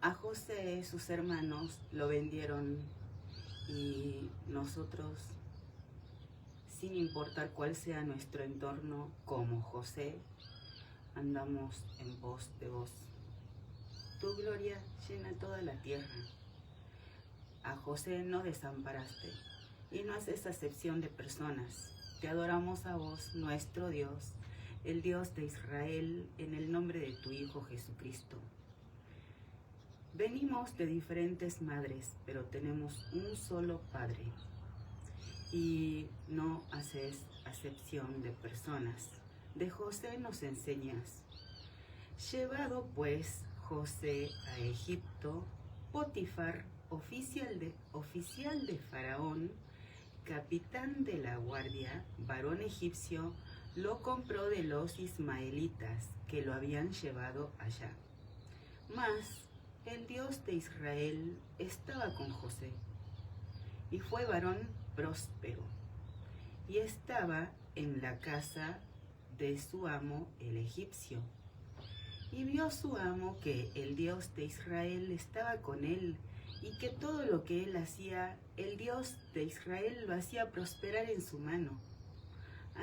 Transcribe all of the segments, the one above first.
A José sus hermanos lo vendieron y nosotros, sin importar cuál sea nuestro entorno, como José, andamos en pos de vos. Tu gloria llena toda la tierra. A José no desamparaste y no haces acepción de personas. Te adoramos a vos, nuestro Dios, el Dios de Israel, en el nombre de tu Hijo Jesucristo. Venimos de diferentes madres, pero tenemos un solo Padre. Y no haces acepción de personas. De José nos enseñas. Llevado pues José a Egipto, Potifar, oficial de Faraón, capitán de la guardia, varón egipcio, lo compró de los ismaelitas que lo habían llevado allá. Mas el Dios de Israel estaba con José, y fue varón próspero, y estaba en la casa de su amo el egipcio. Y vio su amo que el Dios de Israel estaba con él, y que todo lo que él hacía, el Dios de Israel lo hacía prosperar en su mano.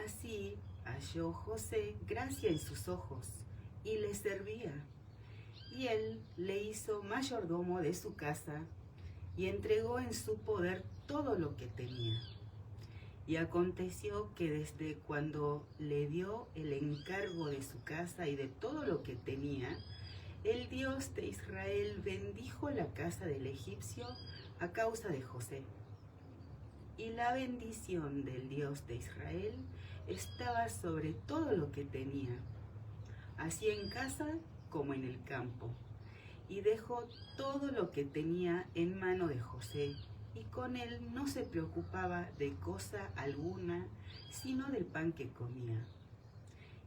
Así halló José gracia en sus ojos, y le servía. Y él le hizo mayordomo de su casa, y entregó en su poder todo lo que tenía. Y aconteció que desde cuando le dio el encargo de su casa y de todo lo que tenía, el Dios de Israel bendijo la casa del egipcio a causa de José. Y la bendición del Dios de Israel estaba sobre todo lo que tenía, así en casa como en el campo. Y dejó todo lo que tenía en mano de José, y con él no se preocupaba de cosa alguna, sino del pan que comía.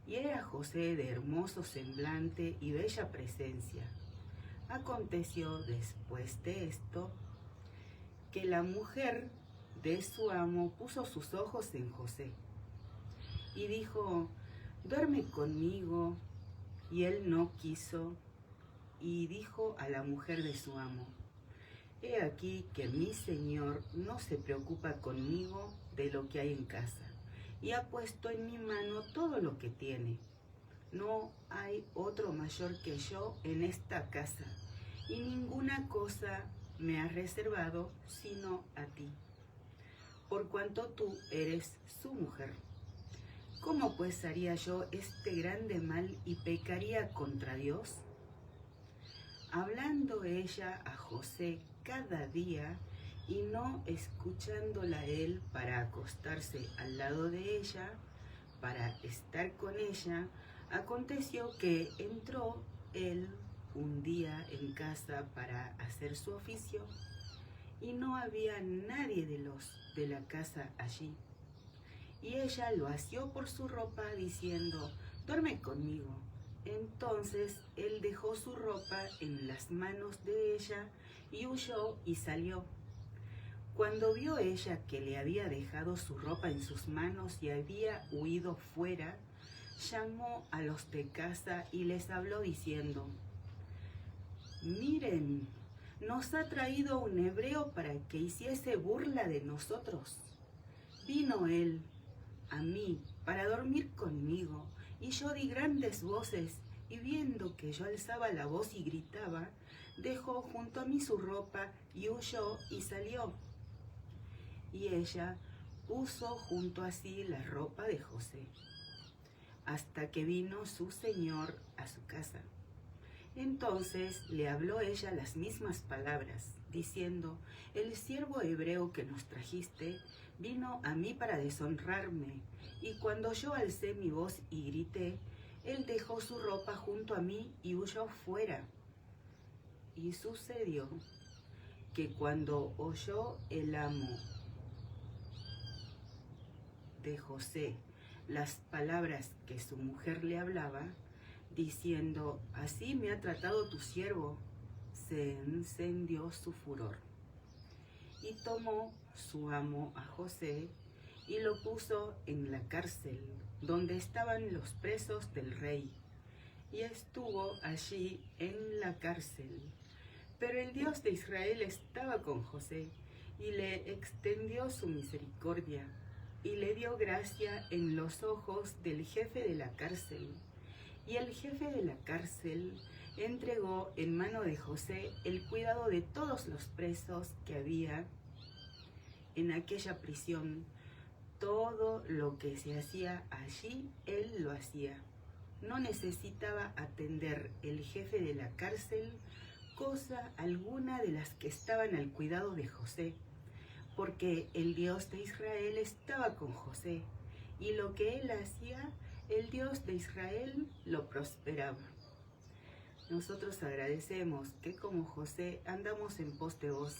Y era José de hermoso semblante y bella presencia. Aconteció después de esto, que la mujer de su amo puso sus ojos en José, y dijo: duerme conmigo. Y él no quiso, y dijo a la mujer de su amo: he aquí que mi señor no se preocupa conmigo de lo que hay en casa, y ha puesto en mi mano todo lo que tiene. No hay otro mayor que yo en esta casa, y ninguna cosa me ha reservado sino a ti, por cuanto tú eres su mujer. ¿Cómo pues haría yo este grande mal y pecaría contra Dios? Hablando ella a José cada día y no escuchándola él para acostarse al lado de ella, para estar con ella, aconteció que entró él un día en casa para hacer su oficio, y no había nadie de la casa allí. Y ella lo asió por su ropa, diciendo: duerme conmigo. Entonces él dejó su ropa en las manos de ella, y huyó y salió. Cuando vio ella que le había dejado su ropa en sus manos y había huido fuera, llamó a los de casa y les habló diciendo: miren, nos ha traído un hebreo para que hiciese burla de nosotros. Vino él a mí para dormir conmigo, y yo di grandes voces, y viendo que yo alzaba la voz y gritaba, dejó junto a mí su ropa y huyó y salió. Y ella puso junto a sí la ropa de José, hasta que vino su señor a su casa. Entonces le habló ella las mismas palabras, diciendo: el siervo hebreo que nos trajiste vino a mí para deshonrarme, y cuando yo alcé mi voz y grité, él dejó su ropa junto a mí y huyó fuera. Y sucedió que cuando oyó el amo de José las palabras que su mujer le hablaba, diciendo: así me ha tratado tu siervo, se encendió su furor. Y tomó su amo a José y lo puso en la cárcel, donde estaban los presos del rey. Y estuvo allí en la cárcel Pero el Dios de Israel estaba con José y le extendió su misericordia y le dio gracia en los ojos del jefe de la cárcel. Y el jefe de la cárcel entregó en mano de José el cuidado de todos los presos que había en aquella prisión. Todo lo que se hacía allí, él lo hacía. No necesitaba atender el jefe de la cárcel cosa alguna de las que estaban al cuidado de José, porque el Dios de Israel estaba con José, y lo que él hacía, el Dios de Israel lo prosperaba. Nosotros agradecemos que como José andamos en pos de vos.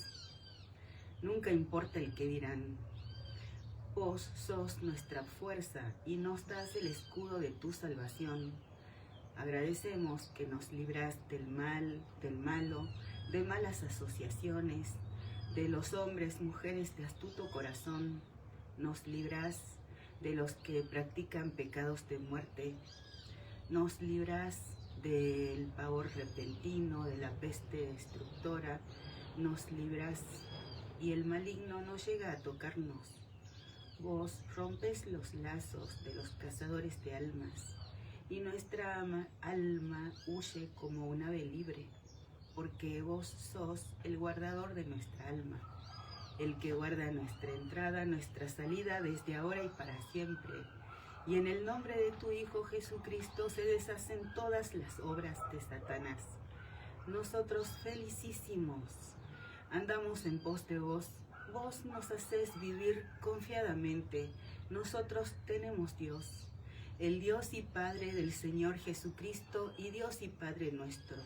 Nunca importa el que dirán. Vos sos nuestra fuerza y nos das el escudo de tu salvación. Agradecemos que nos libras del mal, del malo, de malas asociaciones, de los hombres, mujeres de astuto corazón. Nos libras de los que practican pecados de muerte. Nos libras del pavor repentino, de la peste destructora. Nos libras y el maligno no llega a tocarnos. Vos rompes los lazos de los cazadores de almas y nuestra alma huye como un ave libre, porque vos sos el guardador de nuestra alma, el que guarda nuestra entrada, nuestra salida desde ahora y para siempre. Y en el nombre de tu Hijo Jesucristo se deshacen todas las obras de Satanás. Nosotros felicísimos andamos en pos de vos. Vos nos hacés vivir confiadamente. Nosotros tenemos Dios, el Dios y Padre del Señor Jesucristo y Dios y Padre nuestro.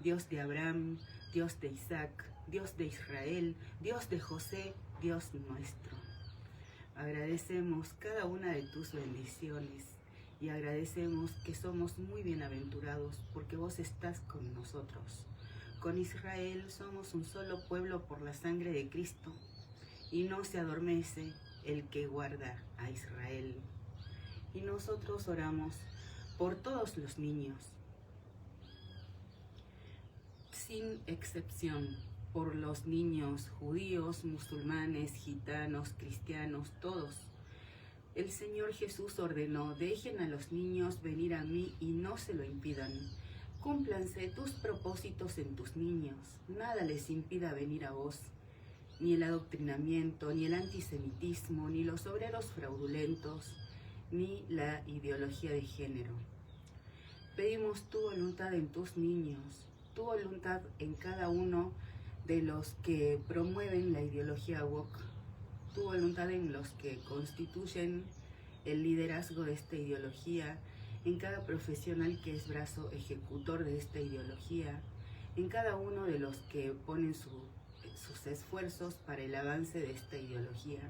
Dios de Abraham, Dios de Isaac, Dios de Israel, Dios de José, Dios nuestro. Agradecemos cada una de tus bendiciones y agradecemos que somos muy bienaventurados porque vos estás con nosotros. Con Israel somos un solo pueblo por la sangre de Cristo y no se adormece el que guarda a Israel. Y nosotros oramos por todos los niños, sin excepción, por los niños judíos, musulmanes, gitanos, cristianos, todos. El Señor Jesús ordenó: dejen a los niños venir a mí y no se lo impidan. Cúmplanse tus propósitos en tus niños, nada les impida venir a vos, ni el adoctrinamiento, ni el antisemitismo, ni los obreros fraudulentos, ni la ideología de género. Pedimos tu voluntad en tus niños, tu voluntad en cada uno de los que promueven la ideología woke, tu voluntad en los que constituyen el liderazgo de esta ideología, en cada profesional que es brazo ejecutor de esta ideología, en cada uno de los que ponen sus esfuerzos para el avance de esta ideología.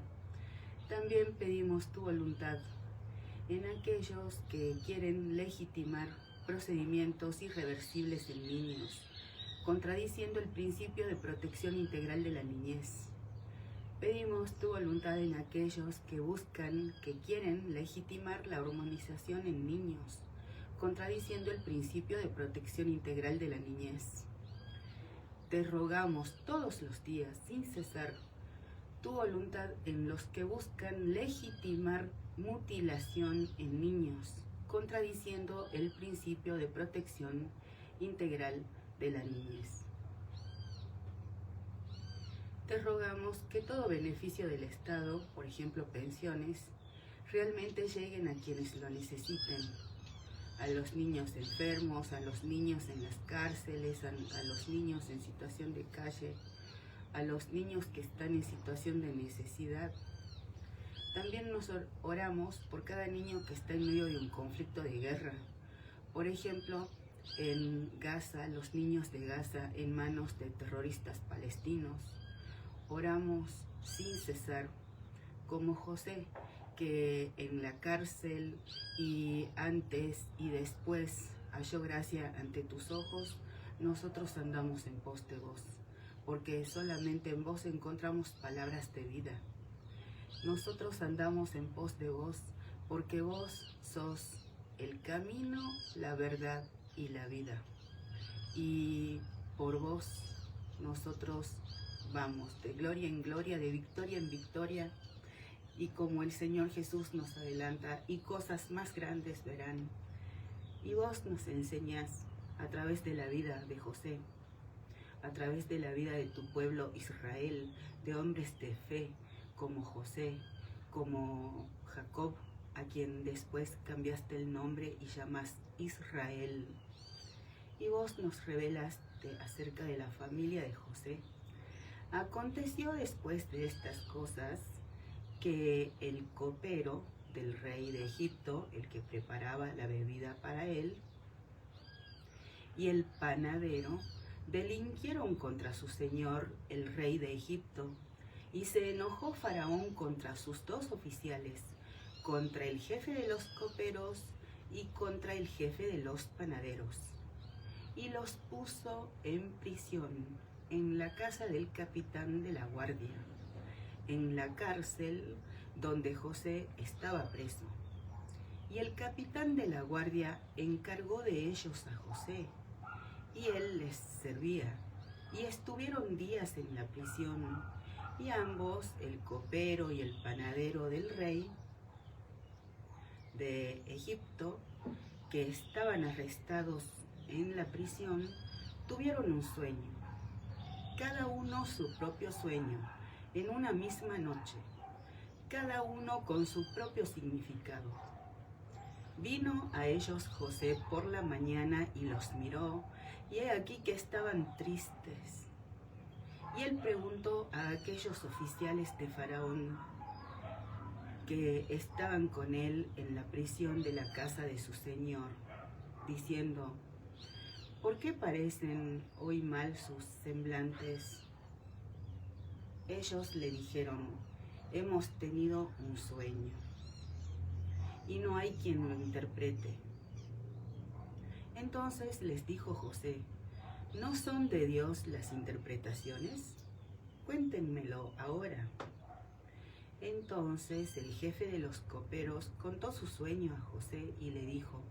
También pedimos tu voluntad en aquellos que quieren legitimar procedimientos irreversibles en niños, contradiciendo el principio de protección integral de la niñez. Pedimos tu voluntad en aquellos que quieren legitimar la hormonización en niños, contradiciendo el principio de protección integral de la niñez. Te rogamos todos los días, sin cesar, tu voluntad en los que buscan legitimar mutilación en niños, contradiciendo el principio de protección integral de la niñez. Te rogamos que todo beneficio del Estado, por ejemplo pensiones, realmente lleguen a quienes lo necesiten, a los niños enfermos, a los niños en las cárceles, a los niños en situación de calle, a los niños que están en situación de necesidad. También nos oramos por cada niño que está en medio de un conflicto de guerra. Por ejemplo, en Gaza, los niños de Gaza en manos de terroristas palestinos. Oramos sin cesar, como José, que en la cárcel y antes y después halló gracia ante tus ojos. Nosotros andamos en pos de vos, porque solamente en vos encontramos palabras de vida. Nosotros andamos en pos de vos, porque vos sos el camino, la verdad y la vida. Y por vos nosotros vamos de gloria en gloria, de victoria en victoria, y como el Señor Jesús nos adelanta, y cosas más grandes verán. Y vos nos enseñás a través de la vida de José, a través de la vida de tu pueblo Israel, de hombres de fe como José, como Jacob, a quien después cambiaste el nombre y llamas Israel. Y vos nos revelaste acerca de la familia de José. Aconteció después de estas cosas que el copero del rey de Egipto, el que preparaba la bebida para él, y el panadero delinquieron contra su señor, el rey de Egipto, y se enojó Faraón contra sus dos oficiales, contra el jefe de los coperos y contra el jefe de los panaderos, y los puso en prisión en la casa del capitán de la guardia, en la cárcel donde José estaba preso. Y el capitán de la guardia encargó de ellos a José, y él les servía, y estuvieron días en la prisión, y ambos, el copero y el panadero del rey de Egipto, que estaban arrestados en la prisión, tuvieron un sueño, cada uno su propio sueño, en una misma noche, cada uno con su propio significado. Vino a ellos José por la mañana y los miró, y he aquí que estaban tristes. Y él preguntó a aquellos oficiales de Faraón que estaban con él en la prisión de la casa de su señor, diciendo: ¿por qué parecen hoy mal sus semblantes? Ellos le dijeron: hemos tenido un sueño, y no hay quien lo interprete. Entonces les dijo José: ¿no son de Dios las interpretaciones? Cuéntenmelo ahora. Entonces el jefe de los coperos contó su sueño a José y le dijo: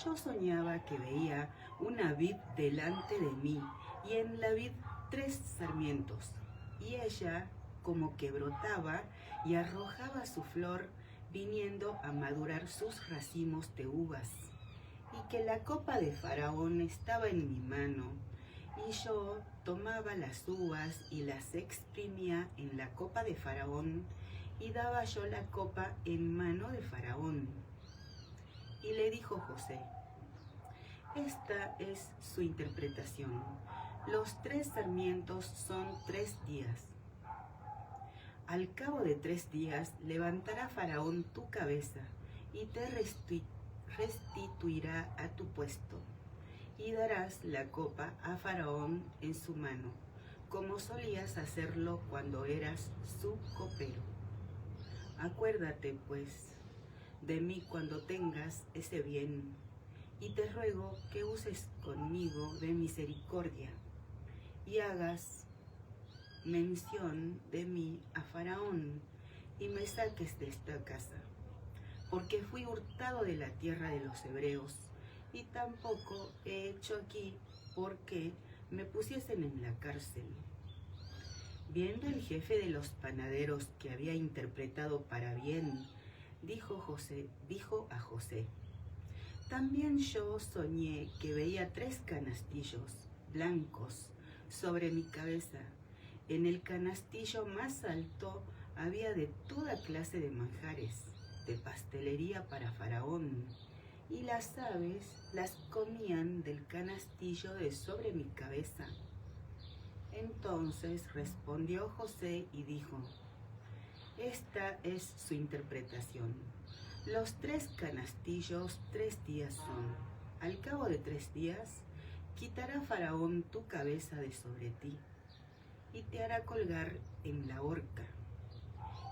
yo soñaba que veía una vid delante de mí, y en la vid 3 sarmientos, y ella como que brotaba y arrojaba su flor, viniendo a madurar sus racimos de uvas, y que la copa de Faraón estaba en mi mano, y yo tomaba las uvas y las exprimía en la copa de Faraón, y daba yo la copa en mano de Faraón. Y le dijo José: esta es su interpretación. Los 3 sarmientos son 3 días. Al cabo de 3 días levantará Faraón tu cabeza y te restituirá a tu puesto, y darás la copa a Faraón en su mano, como solías hacerlo cuando eras su copero. Acuérdate, pues, de mí cuando tengas ese bien, y te ruego que uses conmigo de misericordia, y hagas mención de mí a Faraón, y me saques de esta casa, porque fui hurtado de la tierra de los hebreos, y tampoco he hecho aquí porque me pusiesen en la cárcel. Viendo el jefe de los panaderos que había interpretado para bien, dijo a José: también yo soñé que veía 3 canastillos blancos sobre mi cabeza. En el canastillo más alto había de toda clase de manjares, de pastelería para Faraón, y las aves las comían del canastillo de sobre mi cabeza. Entonces respondió José y dijo: esta es su interpretación. Los 3 canastillos 3 días son. Al cabo de 3 días, quitará Faraón tu cabeza de sobre ti, y te hará colgar en la horca,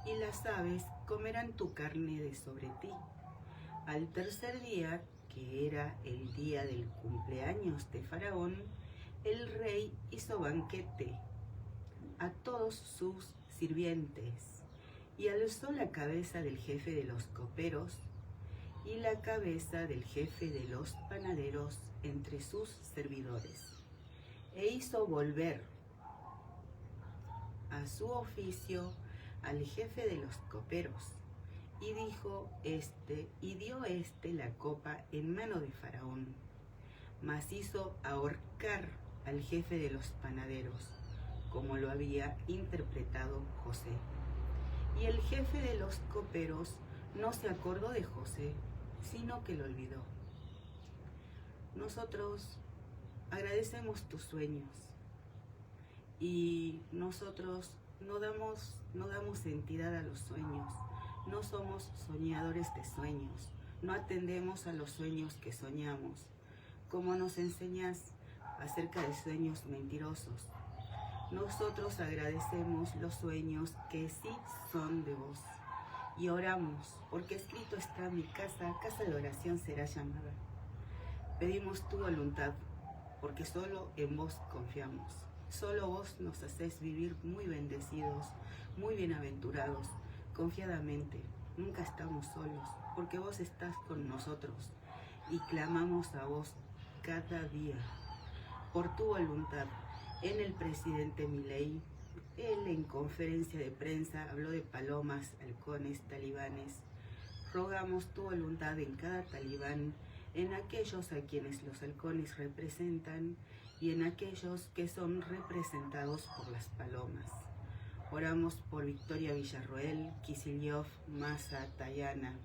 y las aves comerán tu carne de sobre ti. Al tercer día, que era el día del cumpleaños de Faraón, el rey hizo banquete a todos sus sirvientes, y alzó la cabeza del jefe de los coperos y la cabeza del jefe de los panaderos entre sus servidores, e hizo volver a su oficio al jefe de los coperos, y dio la copa en mano de Faraón, mas hizo ahorcar al jefe de los panaderos, como lo había interpretado José. Y el jefe de los coperos no se acordó de José, sino que lo olvidó. Nosotros agradecemos tus sueños y nosotros no damos entidad a los sueños. No somos soñadores de sueños, no atendemos a los sueños que soñamos, como nos enseñas acerca de sueños mentirosos. Nosotros agradecemos los sueños que sí son de vos y oramos, porque escrito está: mi casa de oración será llamada. Pedimos tu voluntad, porque solo en vos confiamos. Solo vos nos hacés vivir muy bendecidos, muy bienaventurados, confiadamente. Nunca estamos solos, porque vos estás con nosotros y clamamos a vos cada día por tu voluntad. En el presidente Milei, él en conferencia de prensa habló de palomas, halcones, talibanes. Rogamos tu voluntad en cada talibán, en aquellos a quienes los halcones representan y en aquellos que son representados por las palomas. Oramos por Victoria Villarroel, Kicillof, Massa, Tayana.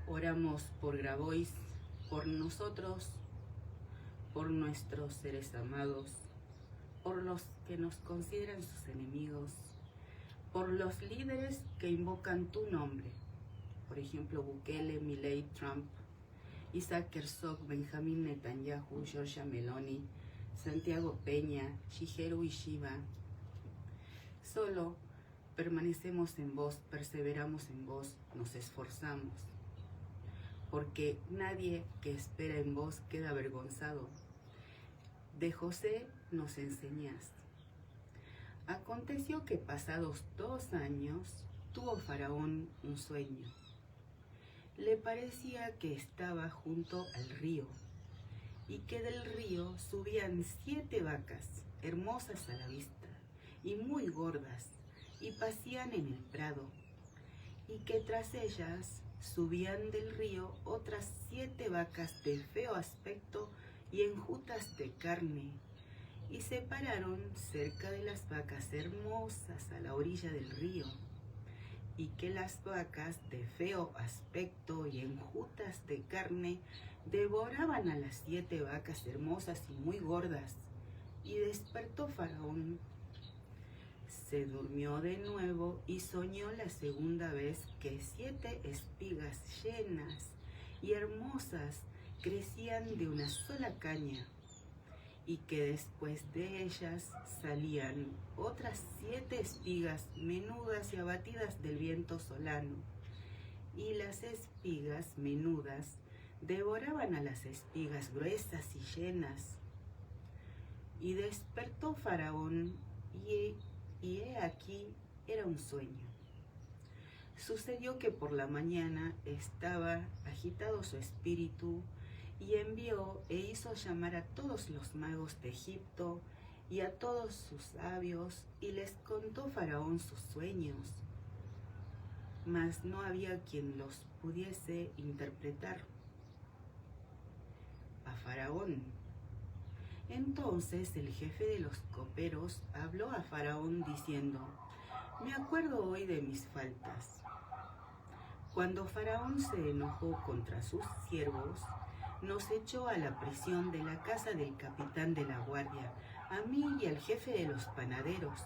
Oramos por Grabois, por nosotros, por nuestros seres amados, por los que nos consideran sus enemigos, por los líderes que invocan tu nombre, por ejemplo Bukele, Milei, Trump, Isaac Herzog, Benjamín Netanyahu, Giorgia Meloni, Santiago Peña, Shigeru Ishiba. Solo permanecemos en vos, perseveramos en vos, nos esforzamos, porque nadie que espera en vos queda avergonzado. De José nos enseñás. Aconteció que pasados 2 años tuvo Faraón un sueño. Le parecía que estaba junto al río y que del río subían 7 vacas, hermosas a la vista y muy gordas, y pasían en el prado, y que tras ellas subían del río otras 7 vacas de feo aspecto y enjutas de carne, y se pararon cerca de las vacas hermosas a la orilla del río, y que las vacas de feo aspecto y enjutas de carne devoraban a las 7 vacas hermosas y muy gordas. Y despertó Faraón. Se durmió de nuevo y soñó la segunda vez que 7 espigas llenas y hermosas crecían de una sola caña, y que después de ellas salían otras 7 espigas menudas y abatidas del viento solano, y las espigas menudas devoraban a las espigas gruesas y llenas. Y despertó Faraón, y he aquí era un sueño. Sucedió que por la mañana estaba agitado su espíritu, y envió e hizo llamar a todos los magos de Egipto y a todos sus sabios, y les contó Faraón sus sueños, mas no había quien los pudiese interpretar a Faraón. Entonces el jefe de los coperos habló a Faraón diciendo: me acuerdo hoy de mis faltas. Cuando Faraón se enojó contra sus siervos, nos echó a la prisión de la casa del capitán de la guardia, a mí y al jefe de los panaderos.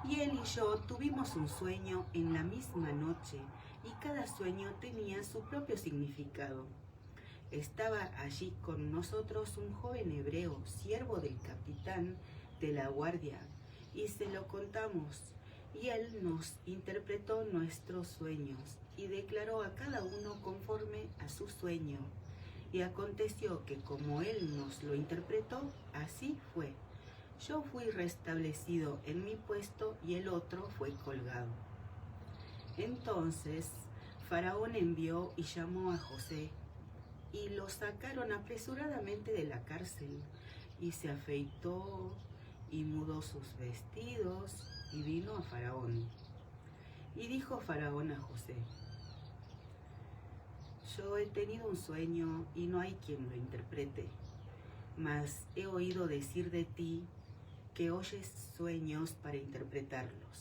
Y él y yo tuvimos un sueño en la misma noche, y cada sueño tenía su propio significado. Estaba allí con nosotros un joven hebreo, siervo del capitán de la guardia, y se lo contamos, y él nos interpretó nuestros sueños, y declaró a cada uno conforme a su sueño. Y aconteció que como él nos lo interpretó, así fue. Yo fui restablecido en mi puesto y el otro fue colgado. Entonces Faraón envió y llamó a José, y lo sacaron apresuradamente de la cárcel, y se afeitó y mudó sus vestidos y vino a Faraón. Y dijo Faraón a José: yo he tenido un sueño y no hay quien lo interprete, mas he oído decir de ti que oyes sueños para interpretarlos.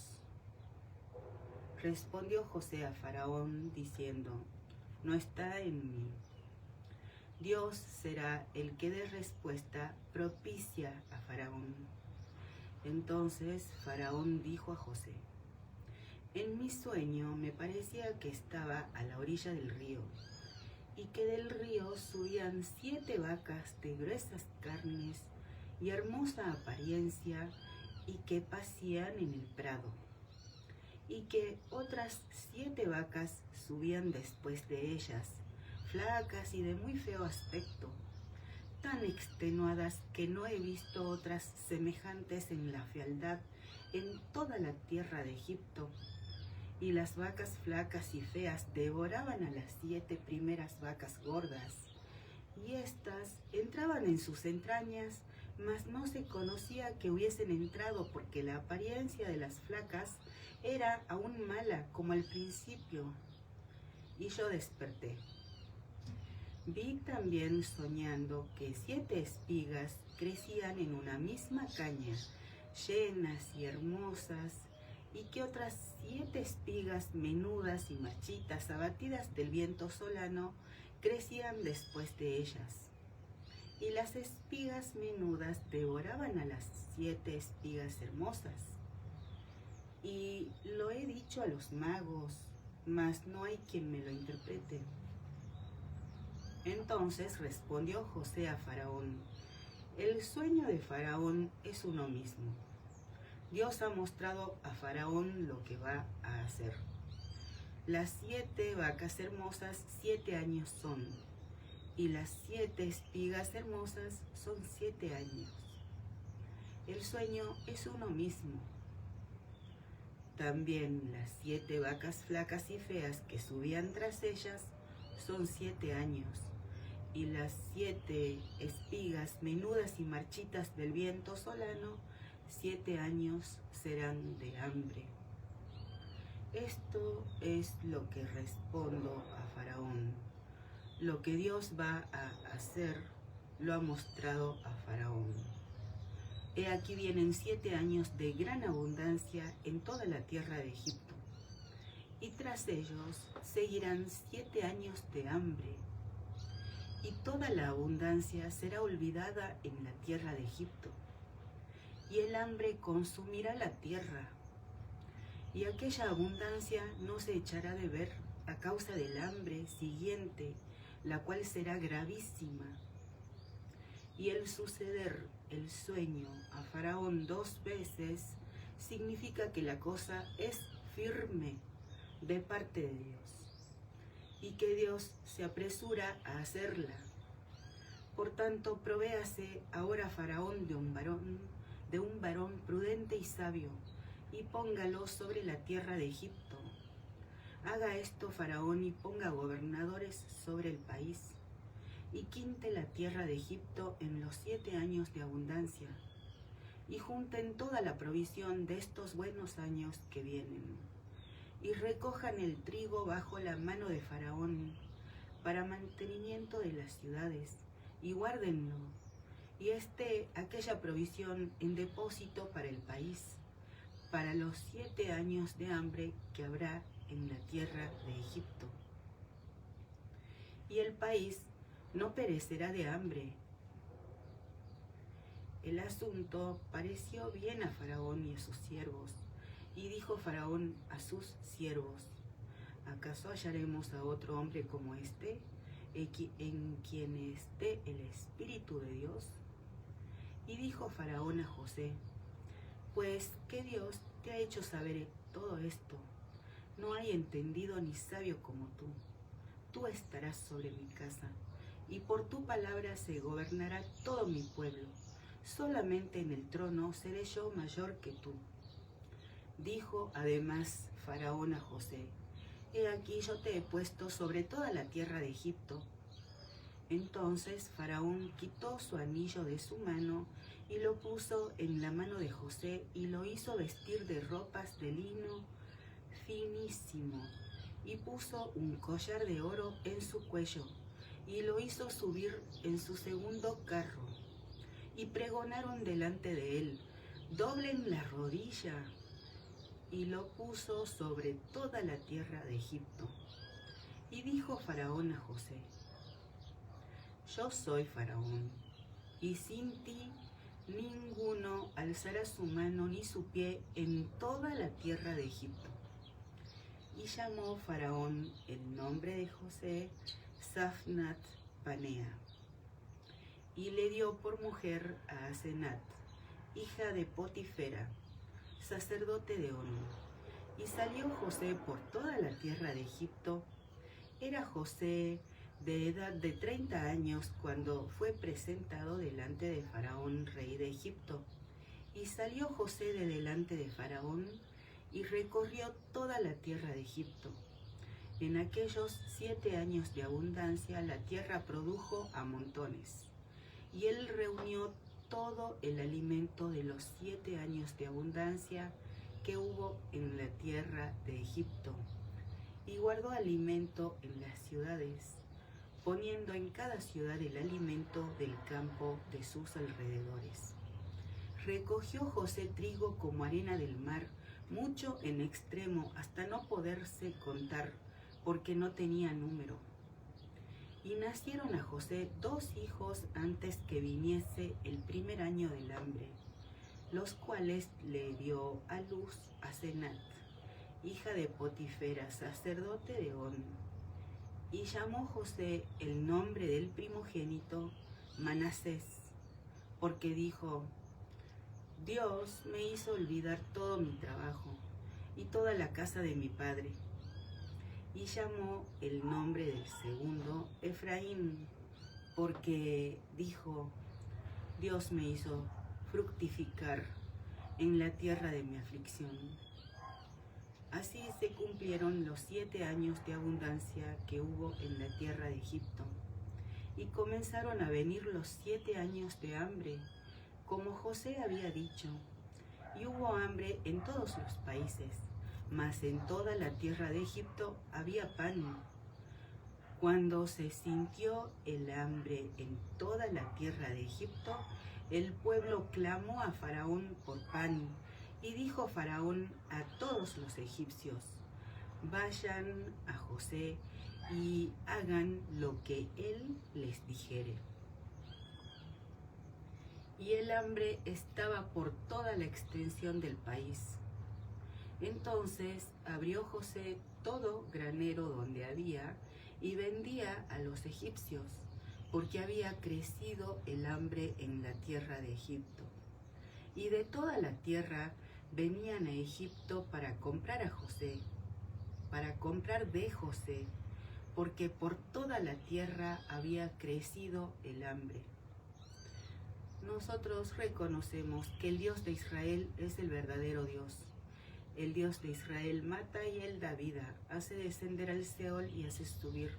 Respondió José a Faraón diciendo: no está en mí. Dios será el que dé respuesta propicia a Faraón. Entonces Faraón dijo a José: en mi sueño me parecía que estaba a la orilla del río, y que del río subían 7 vacas de gruesas carnes y hermosa apariencia, y que pacían en el prado, y que otras 7 vacas subían después de ellas, flacas y de muy feo aspecto, tan extenuadas que no he visto otras semejantes en la fealdad en toda la tierra de Egipto. Y las vacas flacas y feas devoraban a las 7 primeras vacas gordas, y éstas entraban en sus entrañas, mas no se conocía que hubiesen entrado, porque la apariencia de las flacas era aún mala como al principio. Y yo desperté. Vi también soñando que 7 espigas crecían en una misma caña, llenas y hermosas, y que otras 7 espigas menudas y marchitas, abatidas del viento solano, crecían después de ellas. Y las espigas menudas devoraban a las 7 espigas hermosas. Y lo he dicho a los magos, mas no hay quien me lo interprete. Entonces respondió José a Faraón: el sueño de Faraón es uno mismo. Dios ha mostrado a Faraón lo que va a hacer. Las 7 vacas hermosas 7 años son, y las 7 espigas hermosas son 7 años. El sueño es uno mismo. También las 7 vacas flacas y feas que subían tras ellas son 7 años, y las 7 espigas menudas y marchitas del viento solano, 7 años serán de hambre. Esto es lo que respondo a Faraón. Lo que Dios va a hacer lo ha mostrado a Faraón. He aquí vienen 7 años de gran abundancia en toda la tierra de Egipto, y tras ellos seguirán 7 años de hambre, y toda la abundancia será olvidada en la tierra de Egipto, y el hambre consumirá la tierra, y aquella abundancia no se echará de ver a causa del hambre siguiente, la cual será gravísima. Y el suceder el sueño a Faraón 2 veces significa que la cosa es firme de parte de Dios, y que Dios se apresura a hacerla. Por tanto, provéase ahora Faraón de un varón prudente y sabio, y póngalo sobre la tierra de Egipto. Haga esto Faraón y ponga gobernadores sobre el país, y quinte la tierra de Egipto en los 7 años de abundancia, y junten toda la provisión de estos buenos años que vienen, y recojan el trigo bajo la mano de Faraón para mantenimiento de las ciudades, y guárdenlo, y esté aquella provisión en depósito para el país, para los 7 años de hambre que habrá en la tierra de Egipto. Y el país no perecerá de hambre. El asunto pareció bien a Faraón y a sus siervos, y dijo Faraón a sus siervos: ¿acaso hallaremos a otro hombre como este, en quien esté el Espíritu de Dios? Y dijo Faraón a José: pues que Dios te ha hecho saber todo esto. No hay entendido ni sabio como tú. Tú estarás sobre mi casa, y por tu palabra se gobernará todo mi pueblo. Solamente en el trono seré yo mayor que tú. Dijo además Faraón a José: he aquí yo te he puesto sobre toda la tierra de Egipto. Entonces Faraón quitó su anillo de su mano y lo puso en la mano de José y lo hizo vestir de ropas de lino finísimo y puso un collar de oro en su cuello y lo hizo subir en su segundo carro. Y pregonaron delante de él: doblen la rodilla. Y lo puso sobre toda la tierra de Egipto. Y dijo Faraón a José: yo soy Faraón, y sin ti ninguno alzará su mano ni su pie en toda la tierra de Egipto. Y llamó Faraón el nombre de José Safnat Panea, y le dio por mujer a Asenat, hija de Potifera, sacerdote de On. Y salió José por toda la tierra de Egipto. Era José de edad de 30 años cuando fue presentado delante de Faraón, rey de Egipto. Y salió José de delante de Faraón y recorrió toda la tierra de Egipto. En aquellos 7 años de abundancia la tierra produjo a montones. Y él reunió todo el alimento de los 7 años de abundancia que hubo en la tierra de Egipto, y guardó alimento en las ciudades, poniendo en cada ciudad el alimento del campo de sus alrededores. Recogió José trigo como arena del mar, mucho en extremo, hasta no poderse contar, porque no tenía número. Y nacieron a José 2 hijos antes que viniese el primer año del hambre, los cuales le dio a luz Asenat, hija de Potifera, sacerdote de On. Y llamó José el nombre del primogénito Manasés, porque dijo: Dios me hizo olvidar todo mi trabajo y toda la casa de mi padre. Y llamó el nombre del segundo Efraín, porque dijo: Dios me hizo fructificar en la tierra de mi aflicción. Así se cumplieron los 7 años de abundancia que hubo en la tierra de Egipto. Y comenzaron a venir los 7 años de hambre, como José había dicho. Y hubo hambre en todos los países, mas en toda la tierra de Egipto había pan. Cuando se sintió el hambre en toda la tierra de Egipto, el pueblo clamó a Faraón por pan. Y dijo Faraón a todos los egipcios: vayan a José y hagan lo que él les dijere. Y el hambre estaba por toda la extensión del país. Entonces abrió José todo granero donde había y vendía a los egipcios, porque había crecido el hambre en la tierra de Egipto. Y de toda la tierra venían a Egipto para comprar a José, para comprar de José, porque por toda la tierra había crecido el hambre. Nosotros reconocemos que el Dios de Israel es el verdadero Dios. El Dios de Israel mata y él da vida, hace descender al Seol y hace subir.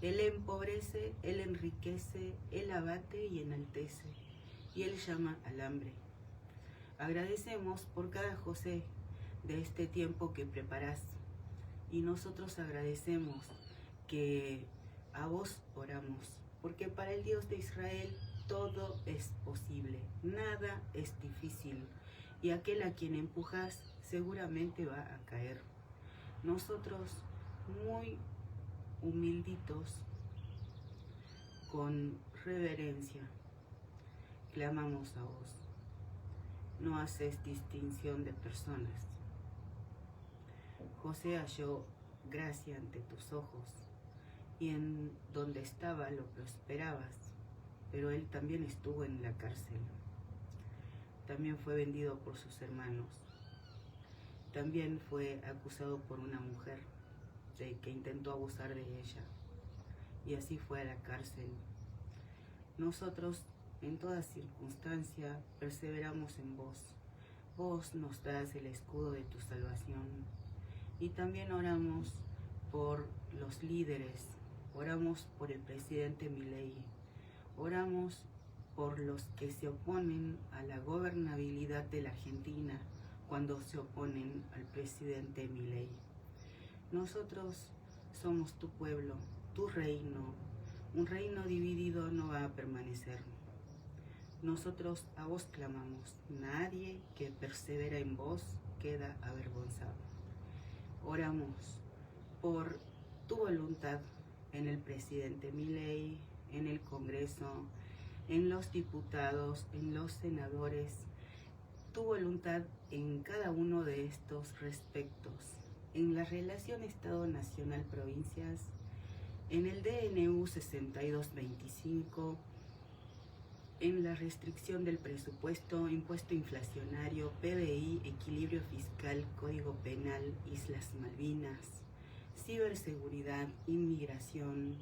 Él empobrece, él enriquece, él abate y enaltece, y él llama al hambre. Agradecemos por cada José de este tiempo que preparás, y nosotros agradecemos que a vos oramos, porque para el Dios de Israel todo es posible, nada es difícil, y aquel a quien empujas seguramente va a caer. Nosotros, muy humilditos, con reverencia, clamamos a vos. No haces distinción de personas. José halló gracia ante tus ojos, y en donde estaba lo prosperabas, pero él también estuvo en la cárcel. También fue vendido por sus hermanos. También fue acusado por una mujer de que intentó abusar de ella, y así fue a la cárcel. Nosotros en toda circunstancia perseveramos en vos. Vos nos das el escudo de tu salvación. Y también oramos por los líderes oramos por el presidente Milei, oramos por los que se oponen a la gobernabilidad de la Argentina cuando se oponen al presidente Milei. Nosotros somos tu pueblo, tu reino. Un reino dividido no va a permanecer. Nosotros a vos clamamos. Nadie que persevera en vos queda avergonzado. Oramos por tu voluntad en el presidente Milei, en el Congreso, en los diputados, en los senadores, tu voluntad en cada uno de estos respectos, en la relación Estado Nacional Provincias, en el DNU 6225, en la restricción del presupuesto, impuesto inflacionario, PBI, equilibrio fiscal, Código Penal, Islas Malvinas, ciberseguridad, inmigración,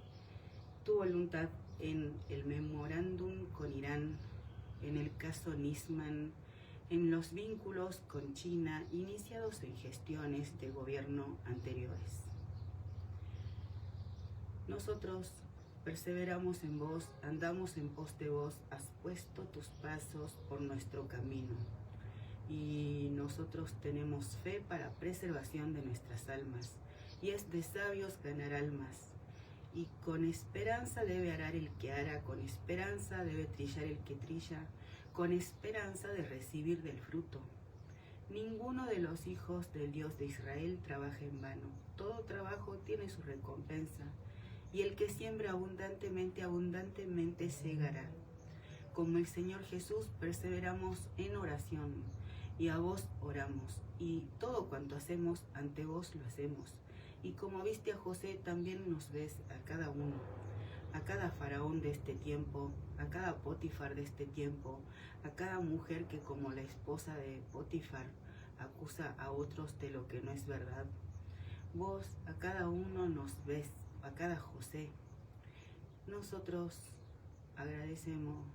tu voluntad en el memorándum con Irán, en el caso Nisman, en los vínculos con China iniciados en gestiones de gobierno anteriores. Nosotros perseveramos en vos, andamos en pos de vos, has puesto tus pasos por nuestro camino. Y nosotros tenemos fe para preservación de nuestras almas, y es de sabios ganar almas. Y con esperanza debe arar el que ara, con esperanza debe trillar el que trilla, con esperanza de recibir del fruto. Ninguno de los hijos del Dios de Israel trabaja en vano. Todo trabajo tiene su recompensa, y el que siembra abundantemente, abundantemente segará. Como el Señor Jesús, perseveramos en oración, y a vos oramos, y todo cuanto hacemos ante vos lo hacemos. Y como viste a José, también nos ves a cada uno, a cada faraón de este tiempo, a cada Potifar de este tiempo, a cada mujer que como la esposa de Potifar acusa a otros de lo que no es verdad. Vos a cada uno nos ves, a cada José. Nosotros agradecemos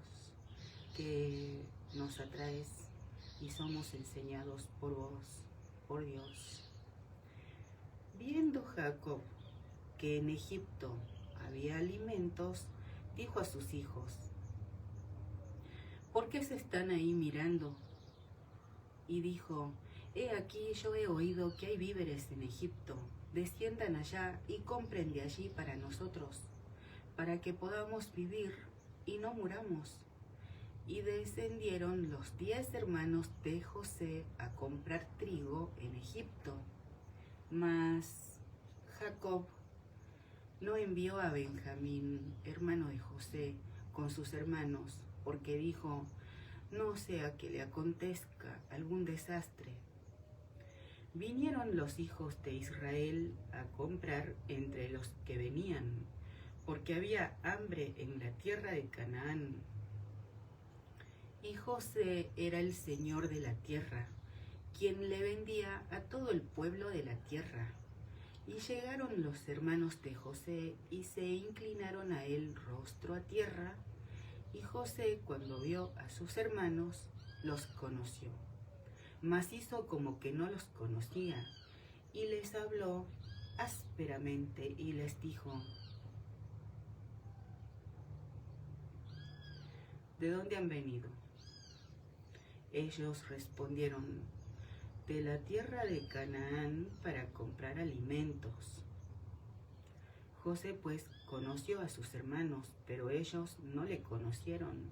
que nos atraes y somos enseñados por vos, por Dios. Viendo Jacob que en Egipto había alimentos, dijo a sus hijos: ¿por qué se están ahí mirando? Y dijo: he aquí, yo he oído que hay víveres en Egipto. Desciendan allá y compren de allí para nosotros, para que podamos vivir y no muramos. Y descendieron los 10 hermanos de José a comprar trigo en Egipto. Mas Jacob no envió a Benjamín, hermano de José, con sus hermanos, porque dijo: no sea que le acontezca algún desastre. Vinieron los hijos de Israel a comprar entre los que venían, porque había hambre en la tierra de Canaán. Y José era el señor de la tierra, quien le vendía a todo el pueblo de la tierra. Y llegaron los hermanos de José y se inclinaron a él rostro a tierra. Y José, cuando vio a sus hermanos, los conoció, mas hizo como que no los conocía, y les habló ásperamente y les dijo: ¿de dónde han venido? Ellos respondieron: de la tierra de Canaán, para comprar alimentos. José pues conoció a sus hermanos, pero ellos no le conocieron.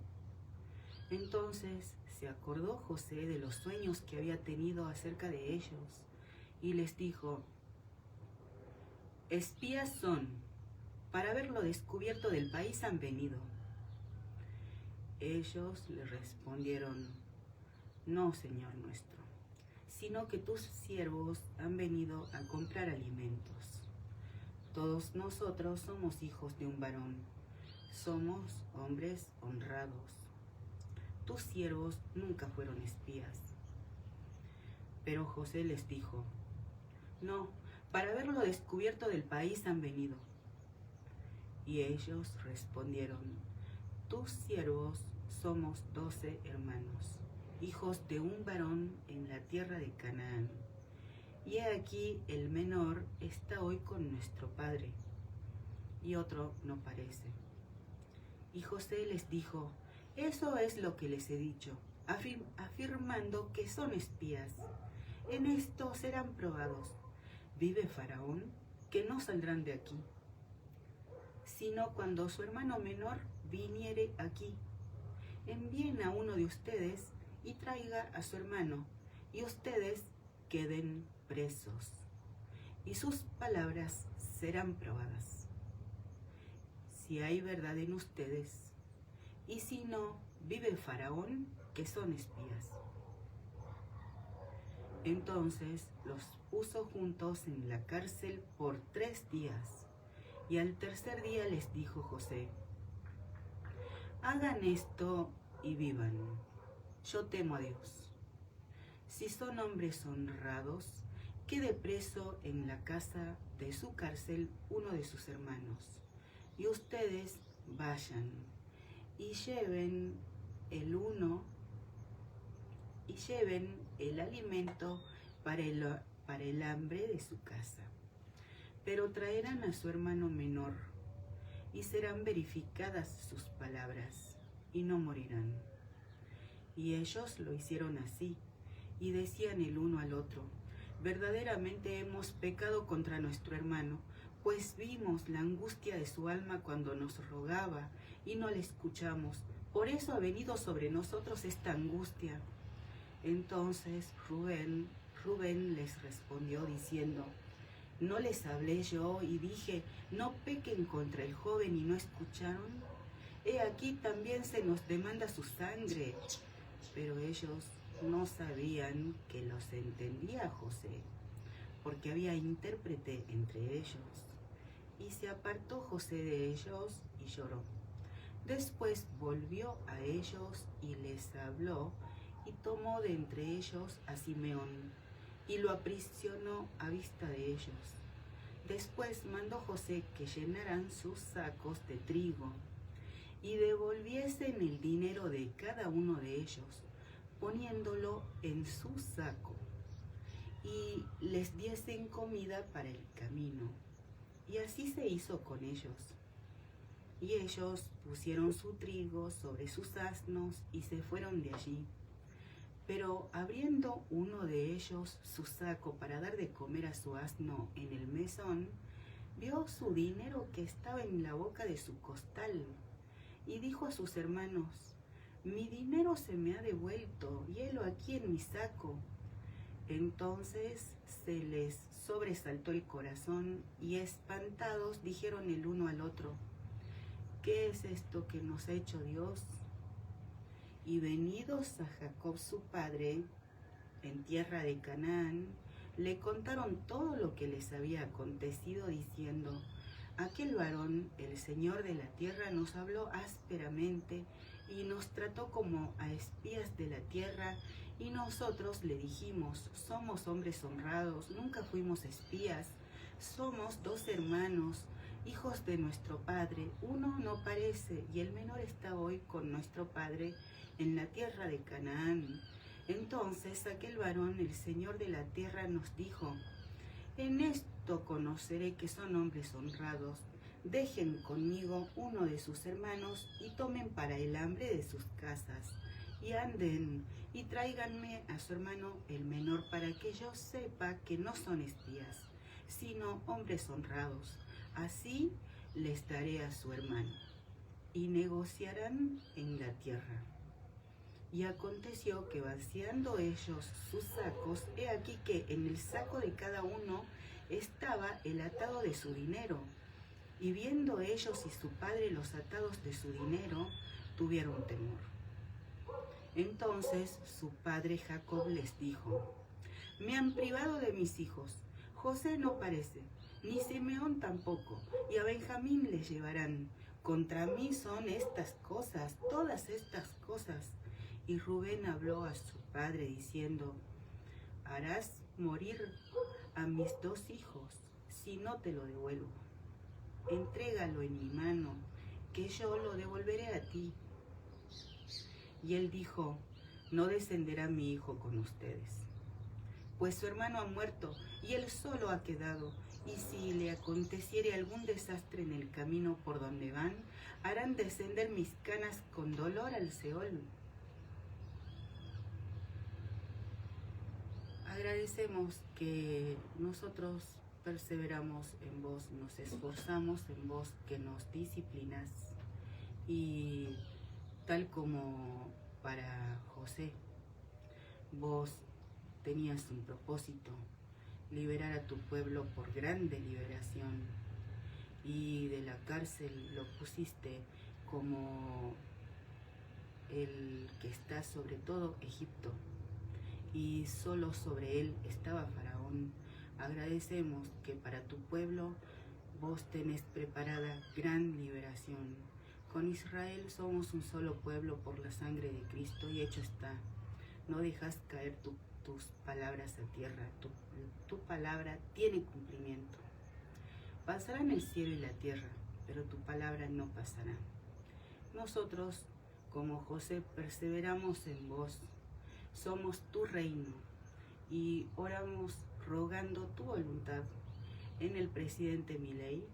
Entonces se acordó José de los sueños que había tenido acerca de ellos, y les dijo: espías son, para ver lo descubierto del país han venido. Ellos le respondieron: no, Señor nuestro, sino que tus siervos han venido a comprar alimentos. Todos nosotros somos hijos de un varón, somos hombres honrados. Tus siervos nunca fueron espías. Pero José les dijo: no, para ver lo descubierto del país han venido. Y ellos respondieron: tus siervos somos 12 hermanos, hijos de un varón en la tierra de Canaán. Y he aquí el menor está hoy con nuestro padre. y otro no parece. Y José les dijo: eso es lo que les he dicho, afirmando que son espías. En esto serán probados. Vive Faraón, que no saldrán de aquí, sino cuando su hermano menor viniere aquí. Envíen a uno de ustedes y traiga a su hermano, y ustedes queden presos, y sus palabras serán probadas, si hay verdad en ustedes, y si no, vive Faraón, que son espías. Entonces los puso juntos en la cárcel por 3 días, y al tercer día les dijo José: hagan esto y vivan, yo temo a Dios. Si son hombres honrados, quede preso en la casa de su cárcel uno de sus hermanos, y ustedes vayan y lleven el alimento para el hambre de su casa. Pero traerán a su hermano menor, y serán verificadas sus palabras, y no morirán. Y ellos lo hicieron así, y decían el uno al otro: verdaderamente hemos pecado contra nuestro hermano, pues vimos la angustia de su alma cuando nos rogaba, y no le escuchamos. Por eso ha venido sobre nosotros esta angustia. Entonces Rubén les respondió diciendo: ¿no les hablé yo y dije, no pequen contra el joven, y no escucharon? He aquí también se nos demanda su sangre. Pero ellos no sabían que los entendía José, porque había intérprete entre ellos. Y se apartó José de ellos y lloró. Después volvió a ellos y les habló, y tomó de entre ellos a Simeón, y lo aprisionó a vista de ellos. Después mandó José que llenaran sus sacos de trigo, y devolviesen el dinero de cada uno de ellos, poniéndolo en su saco, y les diesen comida para el camino. Y así se hizo con ellos. Y ellos pusieron su trigo sobre sus asnos y se fueron de allí. Pero abriendo uno de ellos su saco para dar de comer a su asno en el mesón, vio su dinero que estaba en la boca de su costal, y dijo a sus hermanos: mi dinero se me ha devuelto, y helo aquí en mi saco. Entonces se les sobresaltó el corazón, y espantados dijeron el uno al otro: ¿qué es esto que nos ha hecho Dios? Y venidos a Jacob su padre, en tierra de Canaán, le contaron todo lo que les había acontecido, diciendo: aquel varón, el Señor de la tierra, nos habló ásperamente y nos trató como a espías de la tierra, y nosotros le dijimos: somos hombres honrados, nunca fuimos espías, somos 2 hermanos, hijos de nuestro padre, uno no parece, y el menor está hoy con nuestro padre en la tierra de Canaán. Entonces aquel varón, el Señor de la tierra, nos dijo: en esto conoceré que son hombres honrados. Dejen conmigo uno de sus hermanos y tomen para el hambre de sus casas, y anden y tráiganme a su hermano el menor, para que yo sepa que no son espías, sino hombres honrados. Así les daré a su hermano, y negociarán en la tierra. Y aconteció que, vaciando ellos sus sacos, he aquí que en el saco de cada uno estaba el atado de su dinero. Y viendo ellos y su padre los atados de su dinero, tuvieron temor. Entonces su padre Jacob les dijo: me han privado de mis hijos. José no parece, ni Simeón tampoco, y a Benjamín les llevarán. Contra mí son estas cosas, todas estas cosas. Y Rubén habló a su padre diciendo: harás morir a mis 2 hijos, si no te lo devuelvo. Entrégalo en mi mano, que yo lo devolveré a ti. Y él dijo: no descenderá mi hijo con ustedes, pues su hermano ha muerto, y él solo ha quedado, Y si le aconteciere algún desastre en el camino por donde van, harán descender mis canas con dolor al Seol. Agradecemos que nosotros perseveramos en vos, nos esforzamos en vos, que nos disciplinas. Y tal como para José, vos tenías un propósito, liberar a tu pueblo por grande liberación, y de la cárcel lo pusiste como el que está sobre todo Egipto, y solo sobre él estaba Faraón. Agradecemos que para tu pueblo vos tenés preparada gran liberación. Con Israel somos un solo pueblo por la sangre de Cristo, y hecho está. No dejas caer tus palabras a tierra. Tu palabra tiene cumplimiento. Pasarán el cielo y la tierra, pero tu palabra no pasará. Nosotros, como José, perseveramos en vos. Somos tu reino y oramos rogando tu voluntad en el presidente Milei,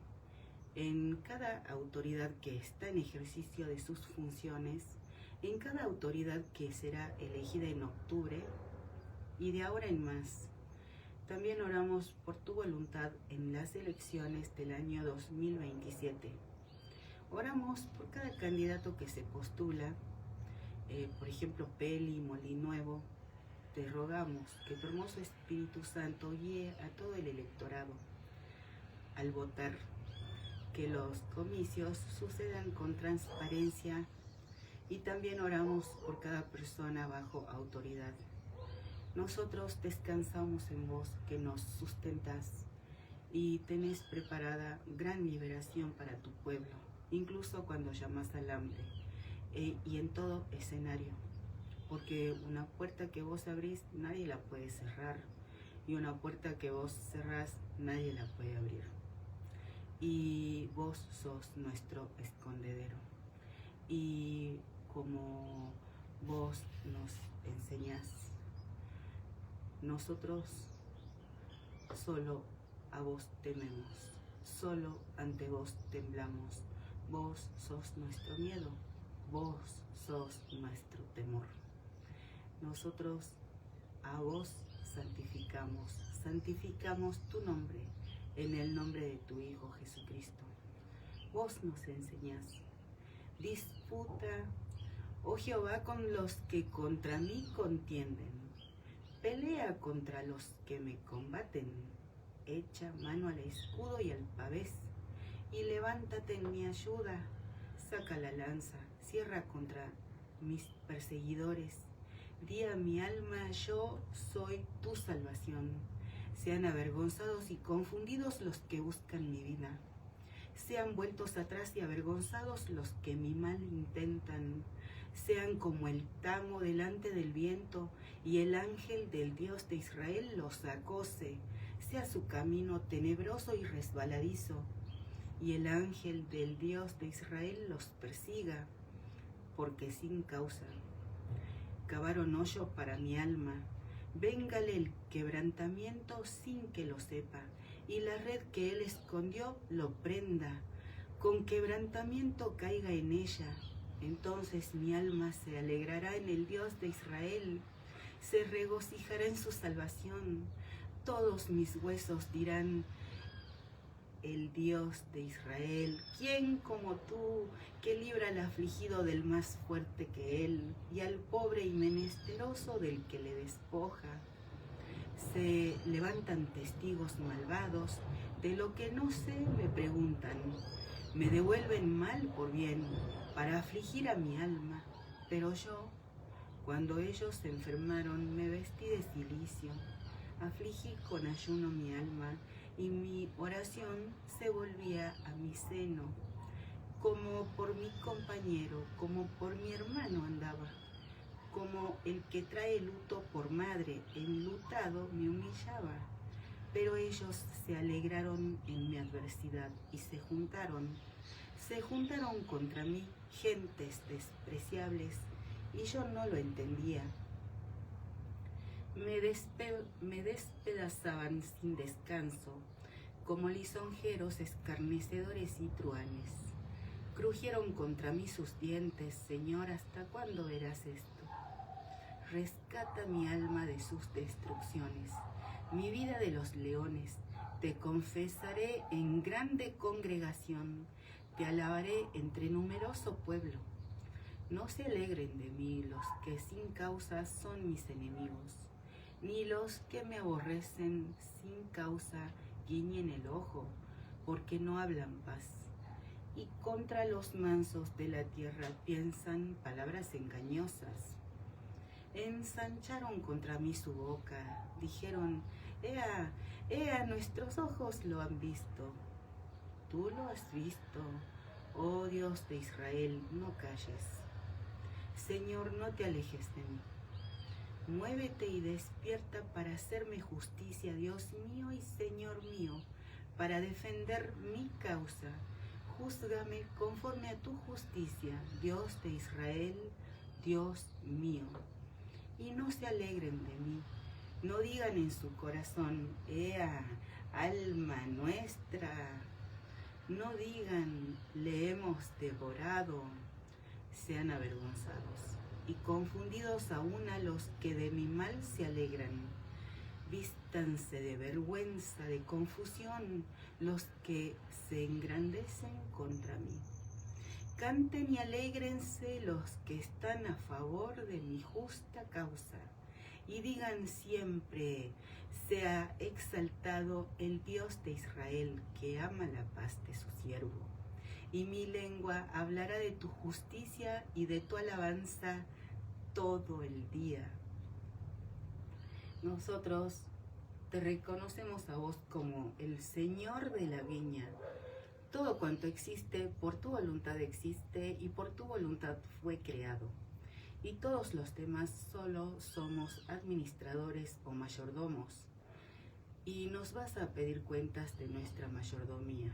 en cada autoridad que está en ejercicio de sus funciones, en cada autoridad que será elegida en octubre y de ahora en más. También oramos por tu voluntad en las elecciones del año 2027. Oramos por cada candidato que se postula, por ejemplo, Peli, Molinuevo. Te rogamos que tu hermoso Espíritu Santo guíe a todo el electorado al votar, que los comicios sucedan con transparencia, y también oramos por cada persona bajo autoridad. Nosotros descansamos en vos, que nos sustentas y tenés preparada gran liberación para tu pueblo, incluso cuando llamas al hambre, y en todo escenario, porque una puerta que vos abrís nadie la puede cerrar, y una puerta que vos cerrás nadie la puede abrir. Y vos sos nuestro escondedero, y como vos nos enseñás, nosotros solo a vos tememos, solo ante vos temblamos. Vos sos nuestro miedo, vos sos nuestro temor. Nosotros a vos santificamos tu nombre en el nombre de tu Hijo Jesucristo. Vos nos enseñás. Disputa, oh Jehová, con los que contra mí contienden. Pelea contra los que me combaten. Echa mano al escudo y al pavés, y levántate en mi ayuda. Saca la lanza, cierra contra mis perseguidores. Di a mi alma, yo soy tu salvación. Sean avergonzados y confundidos los que buscan mi vida. Sean vueltos atrás y avergonzados los que mi mal intentan. Sean como el tamo delante del viento, y el ángel del Dios de Israel los acose. Sea su camino tenebroso y resbaladizo, y el ángel del Dios de Israel los persiga, porque sin causa cavaron hoyo para mi alma. Véngale el quebrantamiento sin que lo sepa, y la red que él escondió lo prenda. Con quebrantamiento caiga en ella. Entonces mi alma se alegrará en el Dios de Israel, se regocijará en su salvación. Todos mis huesos dirán: el Dios de Israel, ¿quién como tú, que libra al afligido del más fuerte que él, y al pobre y menesteroso del que le despoja? Se levantan testigos malvados, de lo que no sé me preguntan. Me devuelven mal por bien, para afligir a mi alma. Pero yo, cuando ellos se enfermaron, me vestí de cilicio. Afligí con ayuno mi alma, y mi oración se volvía a mi seno. Como por mi compañero, como por mi hermano andaba. Como el que trae luto por madre, enlutado me humillaba. Pero ellos se alegraron en mi adversidad y se juntaron contra mí gentes despreciables, y yo no lo entendía. Me despedazaban sin descanso, como lisonjeros escarnecedores y truhanes. Crujieron contra mí sus dientes, Señor, ¿hasta cuándo verás esto? Rescata mi alma de sus destrucciones, mi vida de los leones. Te confesaré en grande congregación, te alabaré entre numeroso pueblo. No se alegren de mí los que sin causa son mis enemigos, ni los que me aborrecen sin causa guiñen el ojo, porque no hablan paz. Y contra los mansos de la tierra piensan palabras engañosas. Ensancharon contra mí su boca, dijeron, ea, ea, nuestros ojos lo han visto. Tú lo has visto, oh Dios de Israel, no calles. Señor, no te alejes de mí. Muévete y despierta para hacerme justicia, Dios mío y Señor mío, para defender mi causa. Júzgame conforme a tu justicia, Dios de Israel, Dios mío. Y no se alegren de mí, no digan en su corazón, ea, alma nuestra. No digan, le hemos devorado. Sean avergonzados y confundidos aún a los que de mi mal se alegran. Vístanse de vergüenza, de confusión, los que se engrandecen contra mí. Canten y alégrense los que están a favor de mi justa causa, y digan siempre, sea exaltado el Dios de Israel, que ama la paz de su siervo. Y mi lengua hablará de tu justicia y de tu alabanza todo el día. Nosotros te reconocemos a vos como el Señor de la viña. Todo cuanto existe, por tu voluntad existe y por tu voluntad fue creado. Y todos los demás solo somos administradores o mayordomos. Y nos vas a pedir cuentas de nuestra mayordomía.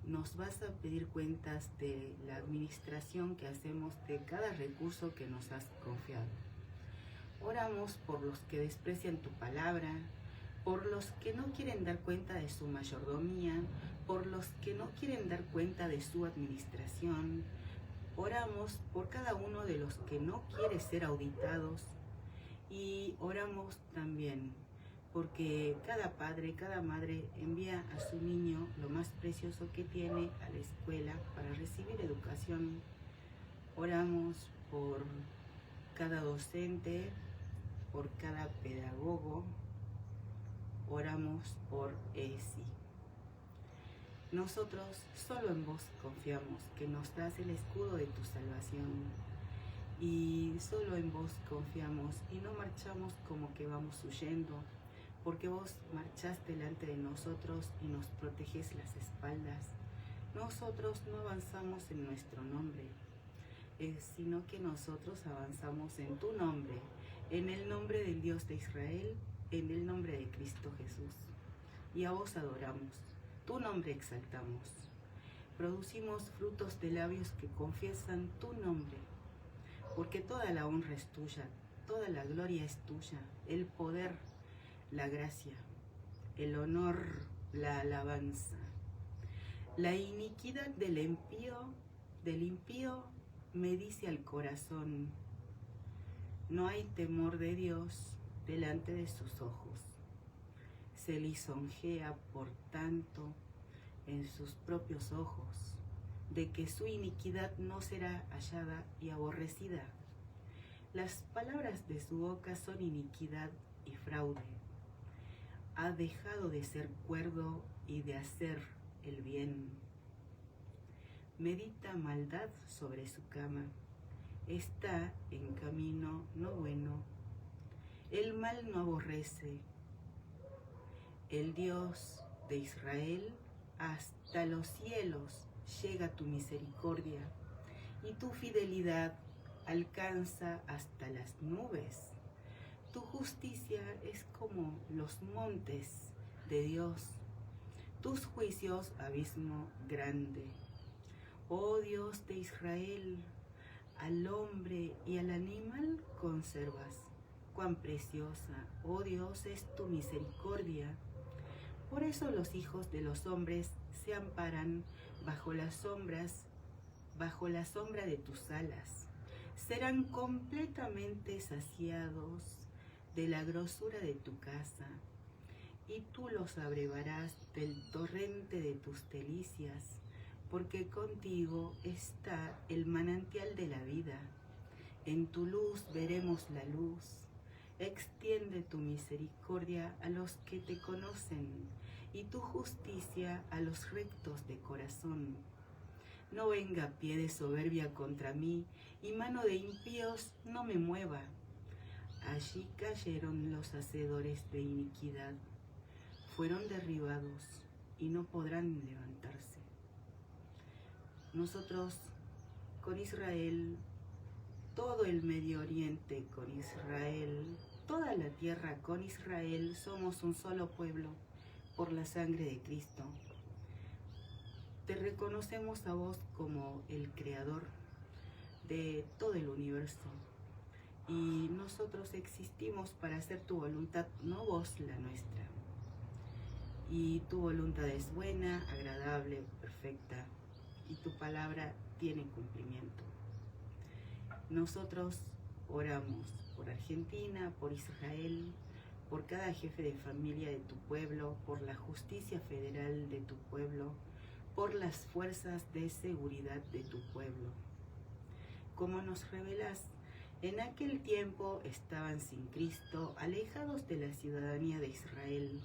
Nos vas a pedir cuentas de la administración que hacemos de cada recurso que nos has confiado. Oramos por los que desprecian tu palabra, por los que no quieren dar cuenta de su mayordomía, por los que no quieren dar cuenta de su administración. Oramos por cada uno de los que no quiere ser auditados y oramos también porque cada padre, cada madre envía a su niño lo más precioso que tiene a la escuela para recibir educación. Oramos por cada docente, por cada pedagogo, oramos por ESI. Nosotros solo en vos confiamos, que nos das el escudo de tu salvación. Y solo en vos confiamos y no marchamos como que vamos huyendo, porque vos marchás delante de nosotros y nos protegés las espaldas. Nosotros no avanzamos en nuestro nombre, sino que nosotros avanzamos en tu nombre, en el nombre del Dios de Israel, en el nombre de Cristo Jesús. Y a vos adoramos, tu nombre exaltamos. Producimos frutos de labios que confiesan tu nombre, porque toda la honra es tuya, toda la gloria es tuya, el poder, la gracia, el honor, la alabanza. La iniquidad del impío me dice al corazón, no hay temor de Dios delante de sus ojos. Se lisonjea, por tanto, en sus propios ojos, de que su iniquidad no será hallada y aborrecida. Las palabras de su boca son iniquidad y fraude. Ha dejado de ser cuerdo y de hacer el bien. Medita maldad sobre su cama. Está en camino no bueno. El mal no aborrece. El Dios de Israel, hasta los cielos llega tu misericordia, y tu fidelidad alcanza hasta las nubes. Tu justicia es como los montes de Dios, tus juicios abismo grande. Oh Dios de Israel, al hombre y al animal conservas. Cuán preciosa, oh Dios, es tu misericordia. Por eso los hijos de los hombres se amparan bajo la sombra de tus alas. Serán completamente saciados de la grosura de tu casa, y tú los abrevarás del torrente de tus delicias, porque contigo está el manantial de la vida. En tu luz veremos la luz. Extiende tu misericordia a los que te conocen, y tu justicia a los rectos de corazón. No venga pie de soberbia contra mí, y mano de impíos no me mueva. Allí cayeron los hacedores de iniquidad. Fueron derribados y no podrán levantarse. Nosotros con Israel, todo el Medio Oriente con Israel, toda la tierra con Israel, somos un solo pueblo por la sangre de Cristo. Te reconocemos a vos como el creador de todo el universo, y nosotros existimos para hacer tu voluntad, no vos la nuestra. Y tu voluntad es buena, agradable, perfecta, y tu palabra tiene cumplimiento. Nosotros oramos por Argentina, por Israel, por cada jefe de familia de tu pueblo, por la justicia federal de tu pueblo, por las fuerzas de seguridad de tu pueblo. Como nos revelás, en aquel tiempo estaban sin Cristo, alejados de la ciudadanía de Israel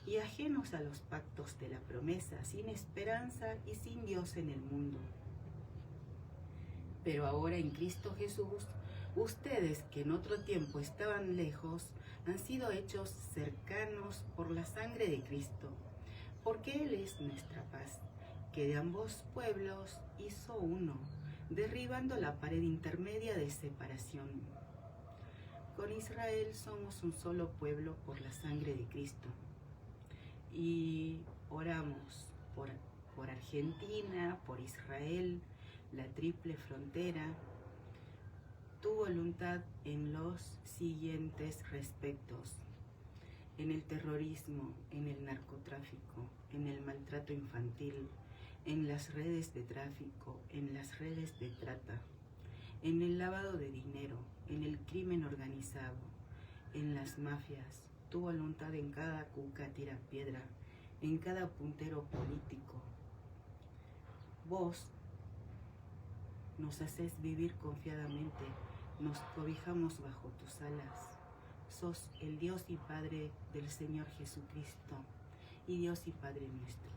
y ajenos a los pactos de la promesa, sin esperanza y sin Dios en el mundo. Pero ahora en Cristo Jesús, ustedes que en otro tiempo estaban lejos, han sido hechos cercanos por la sangre de Cristo, porque Él es nuestra paz, que de ambos pueblos hizo uno, derribando la pared intermedia de separación. Con Israel somos un solo pueblo por la sangre de Cristo. Y oramos por Argentina, por Israel, la triple frontera, tu voluntad en los siguientes respectos: en el terrorismo, en el narcotráfico, en el maltrato infantil, en las redes de tráfico, en las redes de trata, en el lavado de dinero, en el crimen organizado, en las mafias. Tu voluntad en cada cuca tira piedra, en cada puntero político. Vos nos haces vivir confiadamente, nos cobijamos bajo tus alas. Sos el Dios y Padre del Señor Jesucristo, y Dios y Padre nuestro.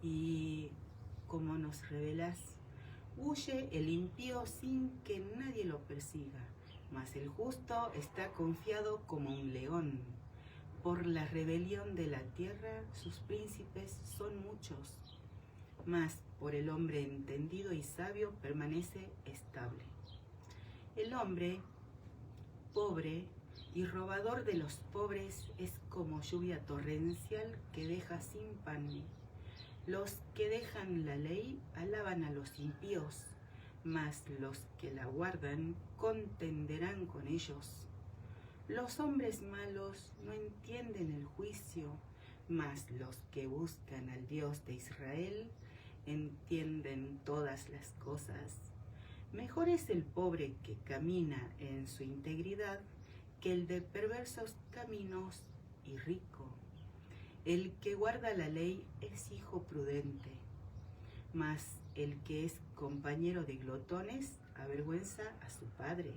Y como nos revelás, huye el impío sin que nadie lo persiga, mas el justo está confiado como un león. Por la rebelión de la tierra sus príncipes son muchos, mas por el hombre entendido y sabio permanece estable. El hombre pobre y robador de los pobres es como lluvia torrencial que deja sin pan. Los que dejan la ley alaban a los impíos, mas los que la guardan contenderán con ellos. Los hombres malos no entienden el juicio, mas los que buscan al Dios de Israel entienden todas las cosas. Mejor es el pobre que camina en su integridad que el de perversos caminos y rico. El que guarda la ley es hijo prudente, mas el que es compañero de glotones avergüenza a su padre.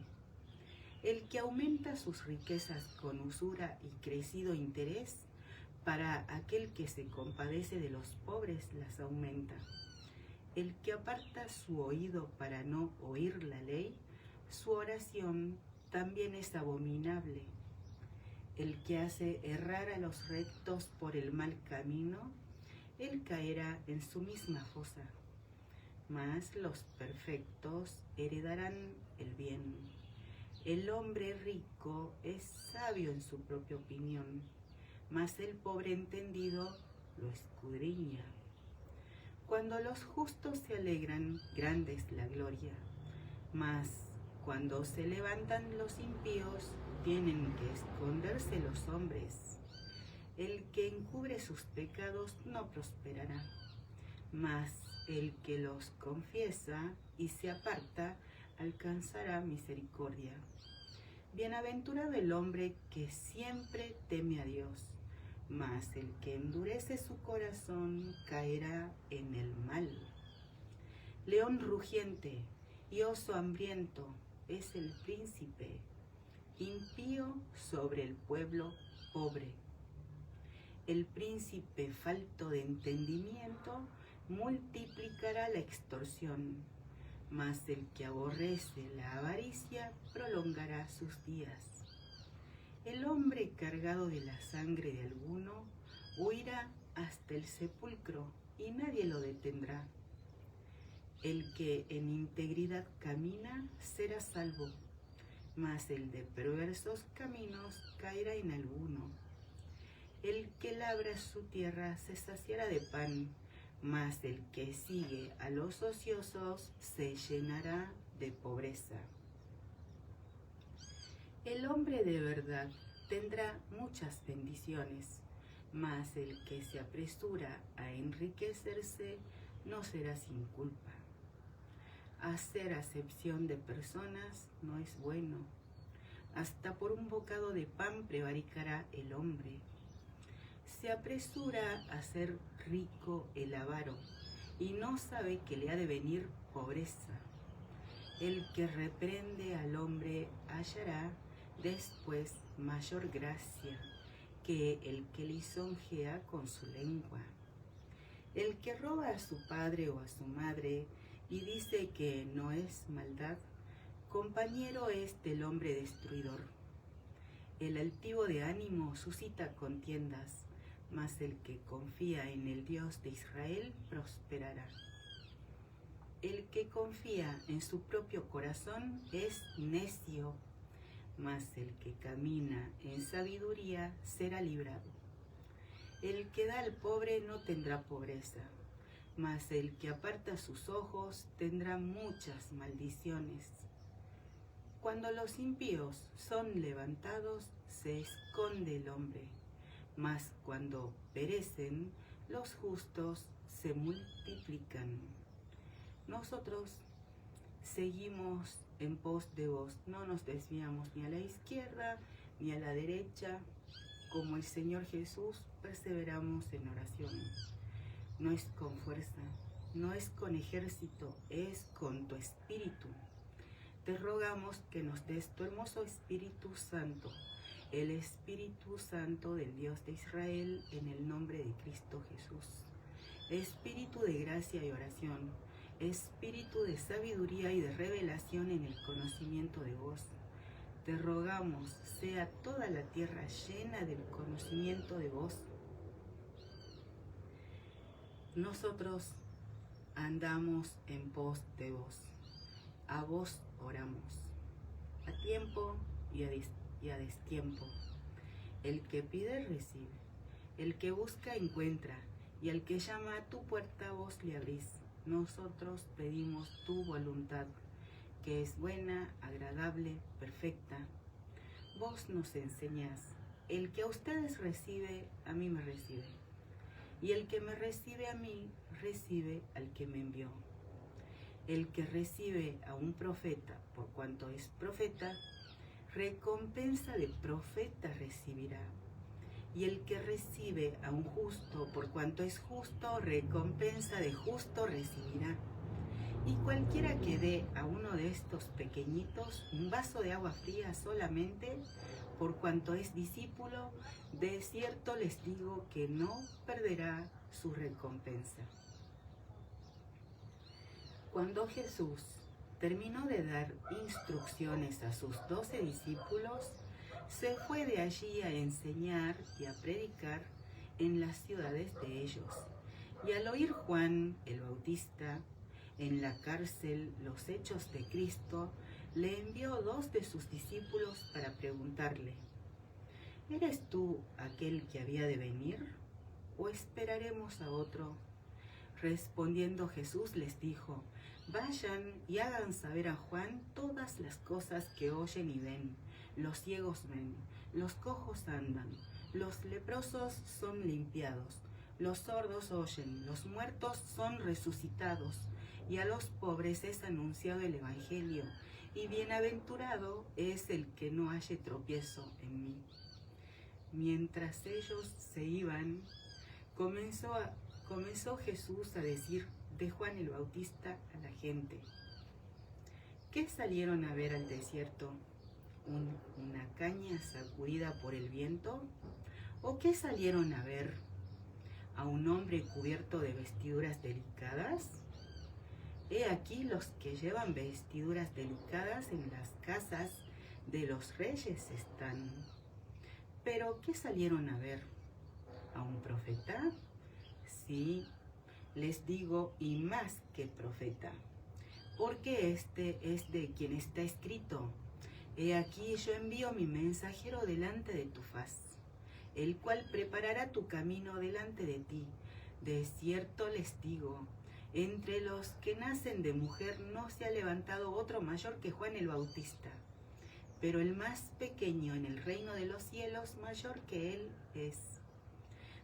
El que aumenta sus riquezas con usura y crecido interés, para aquel que se compadece de los pobres las aumenta. El que aparta su oído para no oír la ley, su oración también es abominable. El que hace errar a los rectos por el mal camino, él caerá en su misma fosa. Mas los perfectos heredarán el bien. El hombre rico es sabio en su propia opinión, mas el pobre entendido lo escudriña. Cuando los justos se alegran, grande es la gloria, mas cuando se levantan los impíos, tienen que esconderse los hombres. El que encubre sus pecados no prosperará, mas el que los confiesa y se aparta alcanzará misericordia. Bienaventurado el hombre que siempre teme a Dios, mas el que endurece su corazón caerá en el mal. León rugiente y oso hambriento es el príncipe, impío sobre el pueblo pobre. El príncipe falto de entendimiento multiplicará la extorsión, mas el que aborrece la avaricia prolongará sus días. El hombre cargado de la sangre de alguno huirá hasta el sepulcro y nadie lo detendrá. El que en integridad camina será salvo, mas el de perversos caminos caerá en alguno. El que labra su tierra se saciará de pan, mas el que sigue a los ociosos se llenará de pobreza. El hombre de verdad tendrá muchas bendiciones, mas el que se apresura a enriquecerse no será sin culpa. Hacer acepción de personas no es bueno. Hasta por un bocado de pan prevaricará el hombre. Se apresura a ser rico el avaro y no sabe que le ha de venir pobreza. El que reprende al hombre hallará después mayor gracia que el que lisonjea con su lengua. El que roba a su padre o a su madre y dice que no es maldad, compañero es del hombre destruidor. El altivo de ánimo suscita contiendas, mas el que confía en el Dios de Israel prosperará. El que confía en su propio corazón es necio, mas el que camina en sabiduría será librado. El que da al pobre no tendrá pobreza, mas el que aparta sus ojos tendrá muchas maldiciones. Cuando los impíos son levantados, se esconde el hombre, mas cuando perecen, los justos se multiplican. Nosotros seguimos en pos de vos, no nos desviamos ni a la izquierda ni a la derecha. Como el Señor Jesús, perseveramos en oración. No es con fuerza, no es con ejército, es con tu espíritu. Te rogamos que nos des tu hermoso Espíritu Santo, el Espíritu Santo del Dios de Israel, en el nombre de Cristo Jesús. Espíritu de gracia y oración, espíritu de sabiduría y de revelación en el conocimiento de vos. Te rogamos, sea toda la tierra llena del conocimiento de vos. Nosotros andamos en pos de vos. A vos oramos, a tiempo y a destiempo. El que pide recibe, el que busca encuentra, y al que llama a tu puerta vos le abrís. Nosotros pedimos tu voluntad, que es buena, agradable, perfecta. Vos nos enseñás, el que a ustedes recibe, a mí me recibe, y el que me recibe a mí, recibe al que me envió. El que recibe a un profeta por cuanto es profeta, recompensa de profeta recibirá. Y el que recibe a un justo por cuanto es justo, recompensa de justo recibirá. Y cualquiera que dé a uno de estos pequeñitos un vaso de agua fría solamente, por cuanto es discípulo, de cierto les digo que no perderá su recompensa. Cuando Jesús terminó de dar instrucciones a sus 12 discípulos, se fue de allí a enseñar y a predicar en las ciudades de ellos. Y al oír Juan el Bautista en la cárcel los hechos de Cristo, le envió 2 de sus discípulos para preguntarle: ¿eres tú aquel que había de venir, o esperaremos a otro? Respondiendo Jesús les dijo: vayan y hagan saber a Juan todas las cosas que oyen y ven. Los ciegos ven, los cojos andan, Los leprosos son limpiados, los sordos oyen, los muertos son resucitados, y a los pobres es anunciado el Evangelio, y bienaventurado es el que no halle tropiezo en mí. Mientras ellos se iban, comenzó Jesús a decir de Juan el Bautista a la gente: ¿qué salieron a ver al desierto? ¿Una caña sacudida por el viento? ¿O qué salieron a ver? ¿A un hombre cubierto de vestiduras delicadas? He aquí los que llevan vestiduras delicadas en las casas de los reyes están. ¿Pero qué salieron a ver? ¿A un profeta? Sí, les digo, y más que profeta, porque este es de quien está escrito: he aquí yo envío mi mensajero delante de tu faz, el cual preparará tu camino delante de ti. De cierto les digo, entre los que nacen de mujer no se ha levantado otro mayor que Juan el Bautista, pero el más pequeño en el reino de los cielos mayor que él es.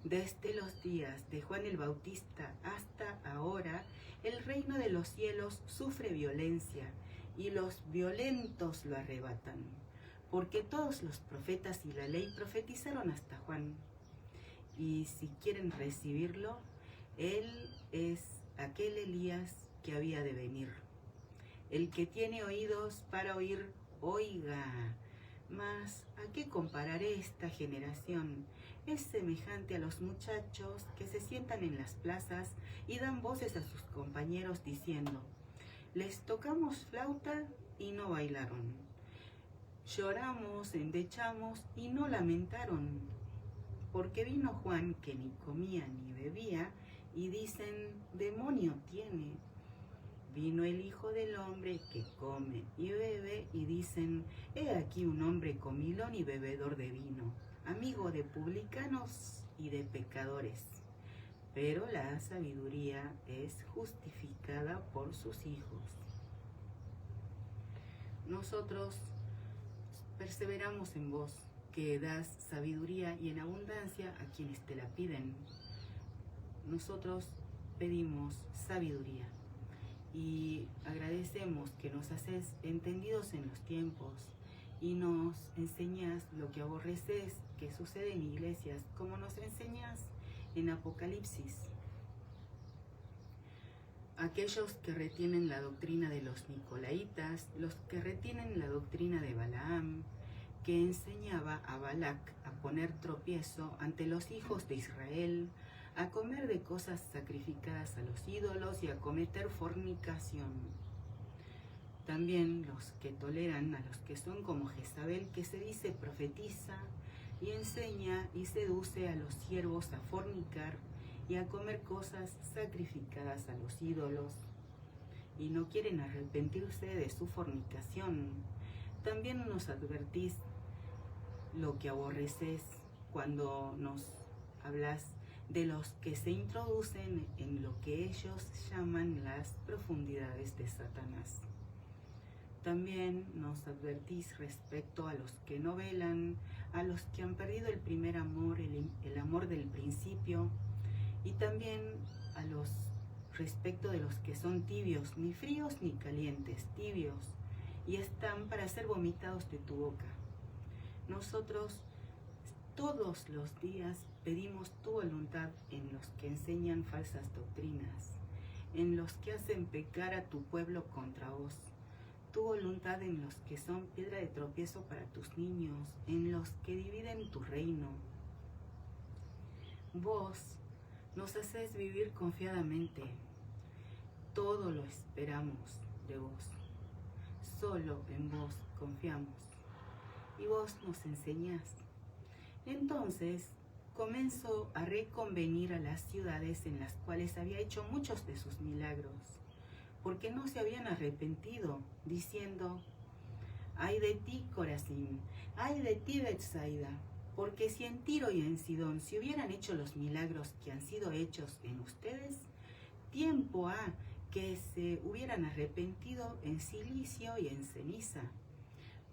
Desde los días de Juan el Bautista hasta ahora, el reino de los cielos sufre violencia, y los violentos lo arrebatan, porque todos los profetas y la ley profetizaron hasta Juan. Y si quieren recibirlo, él es aquel Elías que había de venir. El que tiene oídos para oír, oiga. Mas, ¿a qué compararé esta generación? Es semejante a los muchachos que se sientan en las plazas y dan voces a sus compañeros diciendo: les tocamos flauta y no bailaron, lloramos, endechamos y no lamentaron. Porque vino Juan, que ni comía ni bebía, y dicen: demonio tiene. Vino el Hijo del Hombre, que come y bebe, y dicen: he aquí un hombre comilón y bebedor de vino, amigo de publicanos y de pecadores. Pero la sabiduría es justificada por sus hijos. Nosotros perseveramos en vos, que das sabiduría y en abundancia a quienes te la piden. Nosotros pedimos sabiduría y agradecemos que nos haces entendidos en los tiempos y nos enseñas lo que aborreces que sucede en iglesias, como nos enseñas en Apocalipsis. Aquellos que retienen la doctrina de los Nicolaitas, los que retienen la doctrina de Balaam, que enseñaba a Balac a poner tropiezo ante los hijos de Israel, a comer de cosas sacrificadas a los ídolos y a cometer fornicación. También los que toleran a los que son como Jezabel, que se dice profetiza y enseña y seduce a los siervos a fornicar y a comer cosas sacrificadas a los ídolos, y no quieren arrepentirse de su fornicación. También nos advertís lo que aborreces cuando nos hablas de los que se introducen en lo que ellos llaman las profundidades de Satanás. También nos advertís respecto a los que no velan, a los que han perdido el primer amor, el amor del principio, y también a los respecto de los que son tibios, ni fríos ni calientes, tibios, y están para ser vomitados de tu boca. Nosotros todos los días pedimos tu voluntad en los que enseñan falsas doctrinas, en los que hacen pecar a tu pueblo contra vos, tu voluntad en los que son piedra de tropiezo para tus niños, en los que dividen tu reino. Vos nos haces vivir confiadamente, todo lo esperamos de vos, solo en vos confiamos, y vos nos enseñás. Entonces comenzó a reconvenir a las ciudades en las cuales había hecho muchos de sus milagros, porque no se habían arrepentido, diciendo: ay de ti, Corazín, ay de ti, Betsaida, porque si en Tiro y en Sidón se hubieran hecho los milagros que han sido hechos en ustedes, tiempo ha que se hubieran arrepentido en silicio y en ceniza.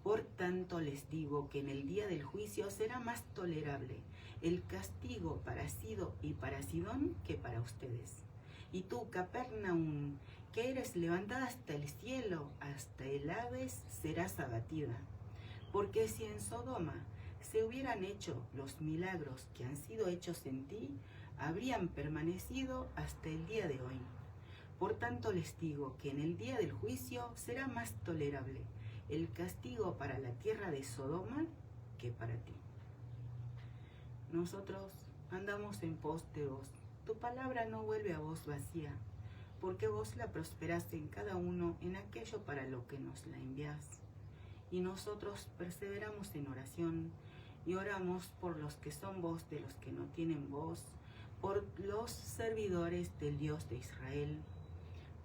Por tanto les digo que en el día del juicio será más tolerable el castigo para Sido y para Sidón que para ustedes. Y tú, Capernaum, que eres levantada hasta el cielo, hasta el Hades, serás abatida. Porque si en Sodoma se hubieran hecho los milagros que han sido hechos en ti, habrían permanecido hasta el día de hoy. Por tanto les digo que en el día del juicio será más tolerable el castigo para la tierra de Sodoma que para ti. Nosotros andamos en pos de vos. Tu palabra no vuelve a vos vacía, porque vos la prosperaste en cada uno en aquello para lo que nos la envías. Y nosotros perseveramos en oración y oramos por los que son voz de los que no tienen voz, por los servidores del Dios de Israel,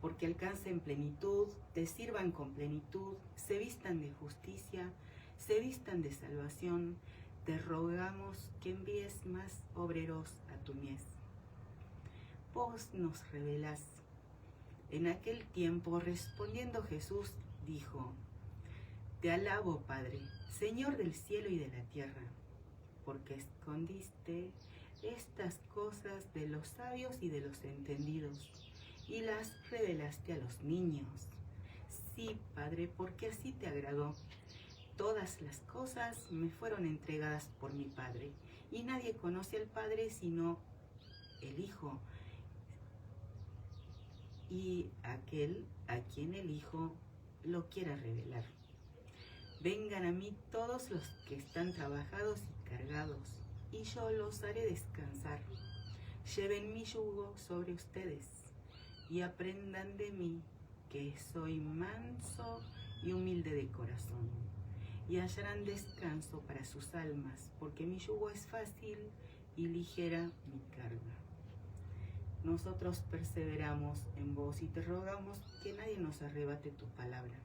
porque alcancen plenitud, te sirvan con plenitud, se vistan de justicia, se vistan de salvación. Te rogamos que envíes más obreros a tu mies. Vos nos revelás. En aquel tiempo, respondiendo Jesús, dijo: Te alabo, Padre, Señor del cielo y de la tierra, porque escondiste estas cosas de los sabios y de los entendidos, y las revelaste a los niños. Sí, Padre, porque así te agradó. Todas las cosas me fueron entregadas por mi Padre, y nadie conoce al Padre sino el Hijo, y aquel a quien el Hijo lo quiera revelar. Vengan a mí todos los que están trabajados y cargados, y yo los haré descansar. Lleven mi yugo sobre ustedes, y aprendan de mí, que soy manso y humilde de corazón, y hallarán descanso para sus almas, porque mi yugo es fácil y ligera mi carga. Nosotros perseveramos en vos y te rogamos que nadie nos arrebate tu palabra.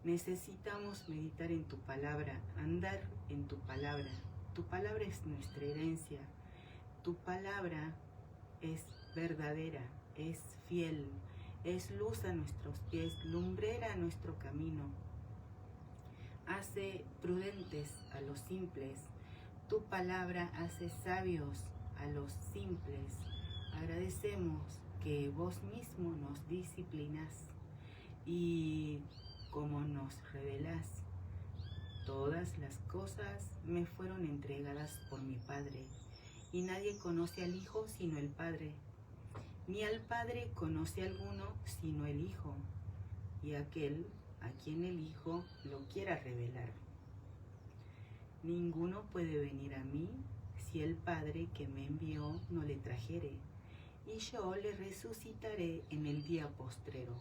Necesitamos meditar en tu palabra, andar en tu palabra. Tu palabra es nuestra herencia. Tu palabra es verdadera, es fiel, es luz a nuestros pies, lumbrera a nuestro camino. Hace prudentes a los simples. Tu palabra hace sabios a los simples. Agradecemos que vos mismo nos disciplinas y como nos revelás, todas las cosas me fueron entregadas por mi Padre, y nadie conoce al Hijo sino el Padre, ni al Padre conoce alguno sino el Hijo, y aquel a quien el Hijo lo quiera revelar. Ninguno puede venir a mí si el Padre que me envió no le trajere, y yo le resucitaré en el día postrero.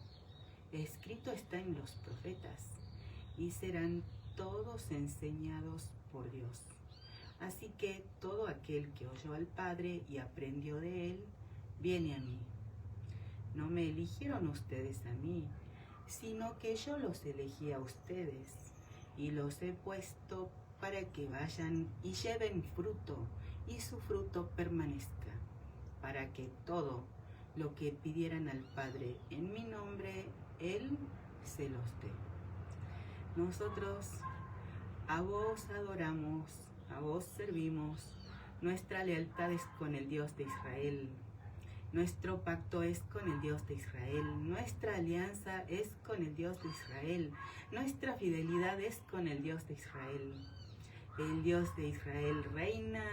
Escrito está en los profetas, y serán todos enseñados por Dios. Así que todo aquel que oyó al Padre y aprendió de él, viene a mí. No me eligieron ustedes a mí, sino que yo los elegí a ustedes, y los he puesto para que vayan y lleven fruto, y su fruto permanezca, para que todo lo que pidieran al Padre en mi nombre, Él se los dé. Nosotros a vos adoramos, a vos servimos, nuestra lealtad es con el Dios de Israel, nuestro pacto es con el Dios de Israel, nuestra alianza es con el Dios de Israel, nuestra fidelidad es con el Dios de Israel. El Dios de Israel reina,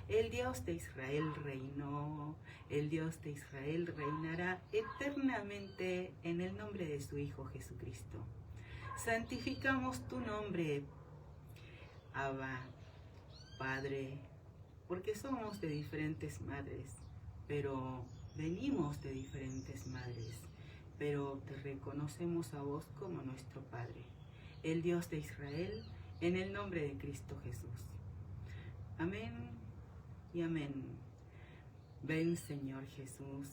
el Dios de Israel reinó, el Dios de Israel reinará eternamente en el nombre de su Hijo Jesucristo. Santificamos tu nombre, Abba, Padre, porque somos de diferentes madres, pero venimos de diferentes madres, pero te reconocemos a vos como nuestro Padre, el Dios de Israel, en el nombre de Cristo Jesús. Amén y amén. Ven, Señor Jesús.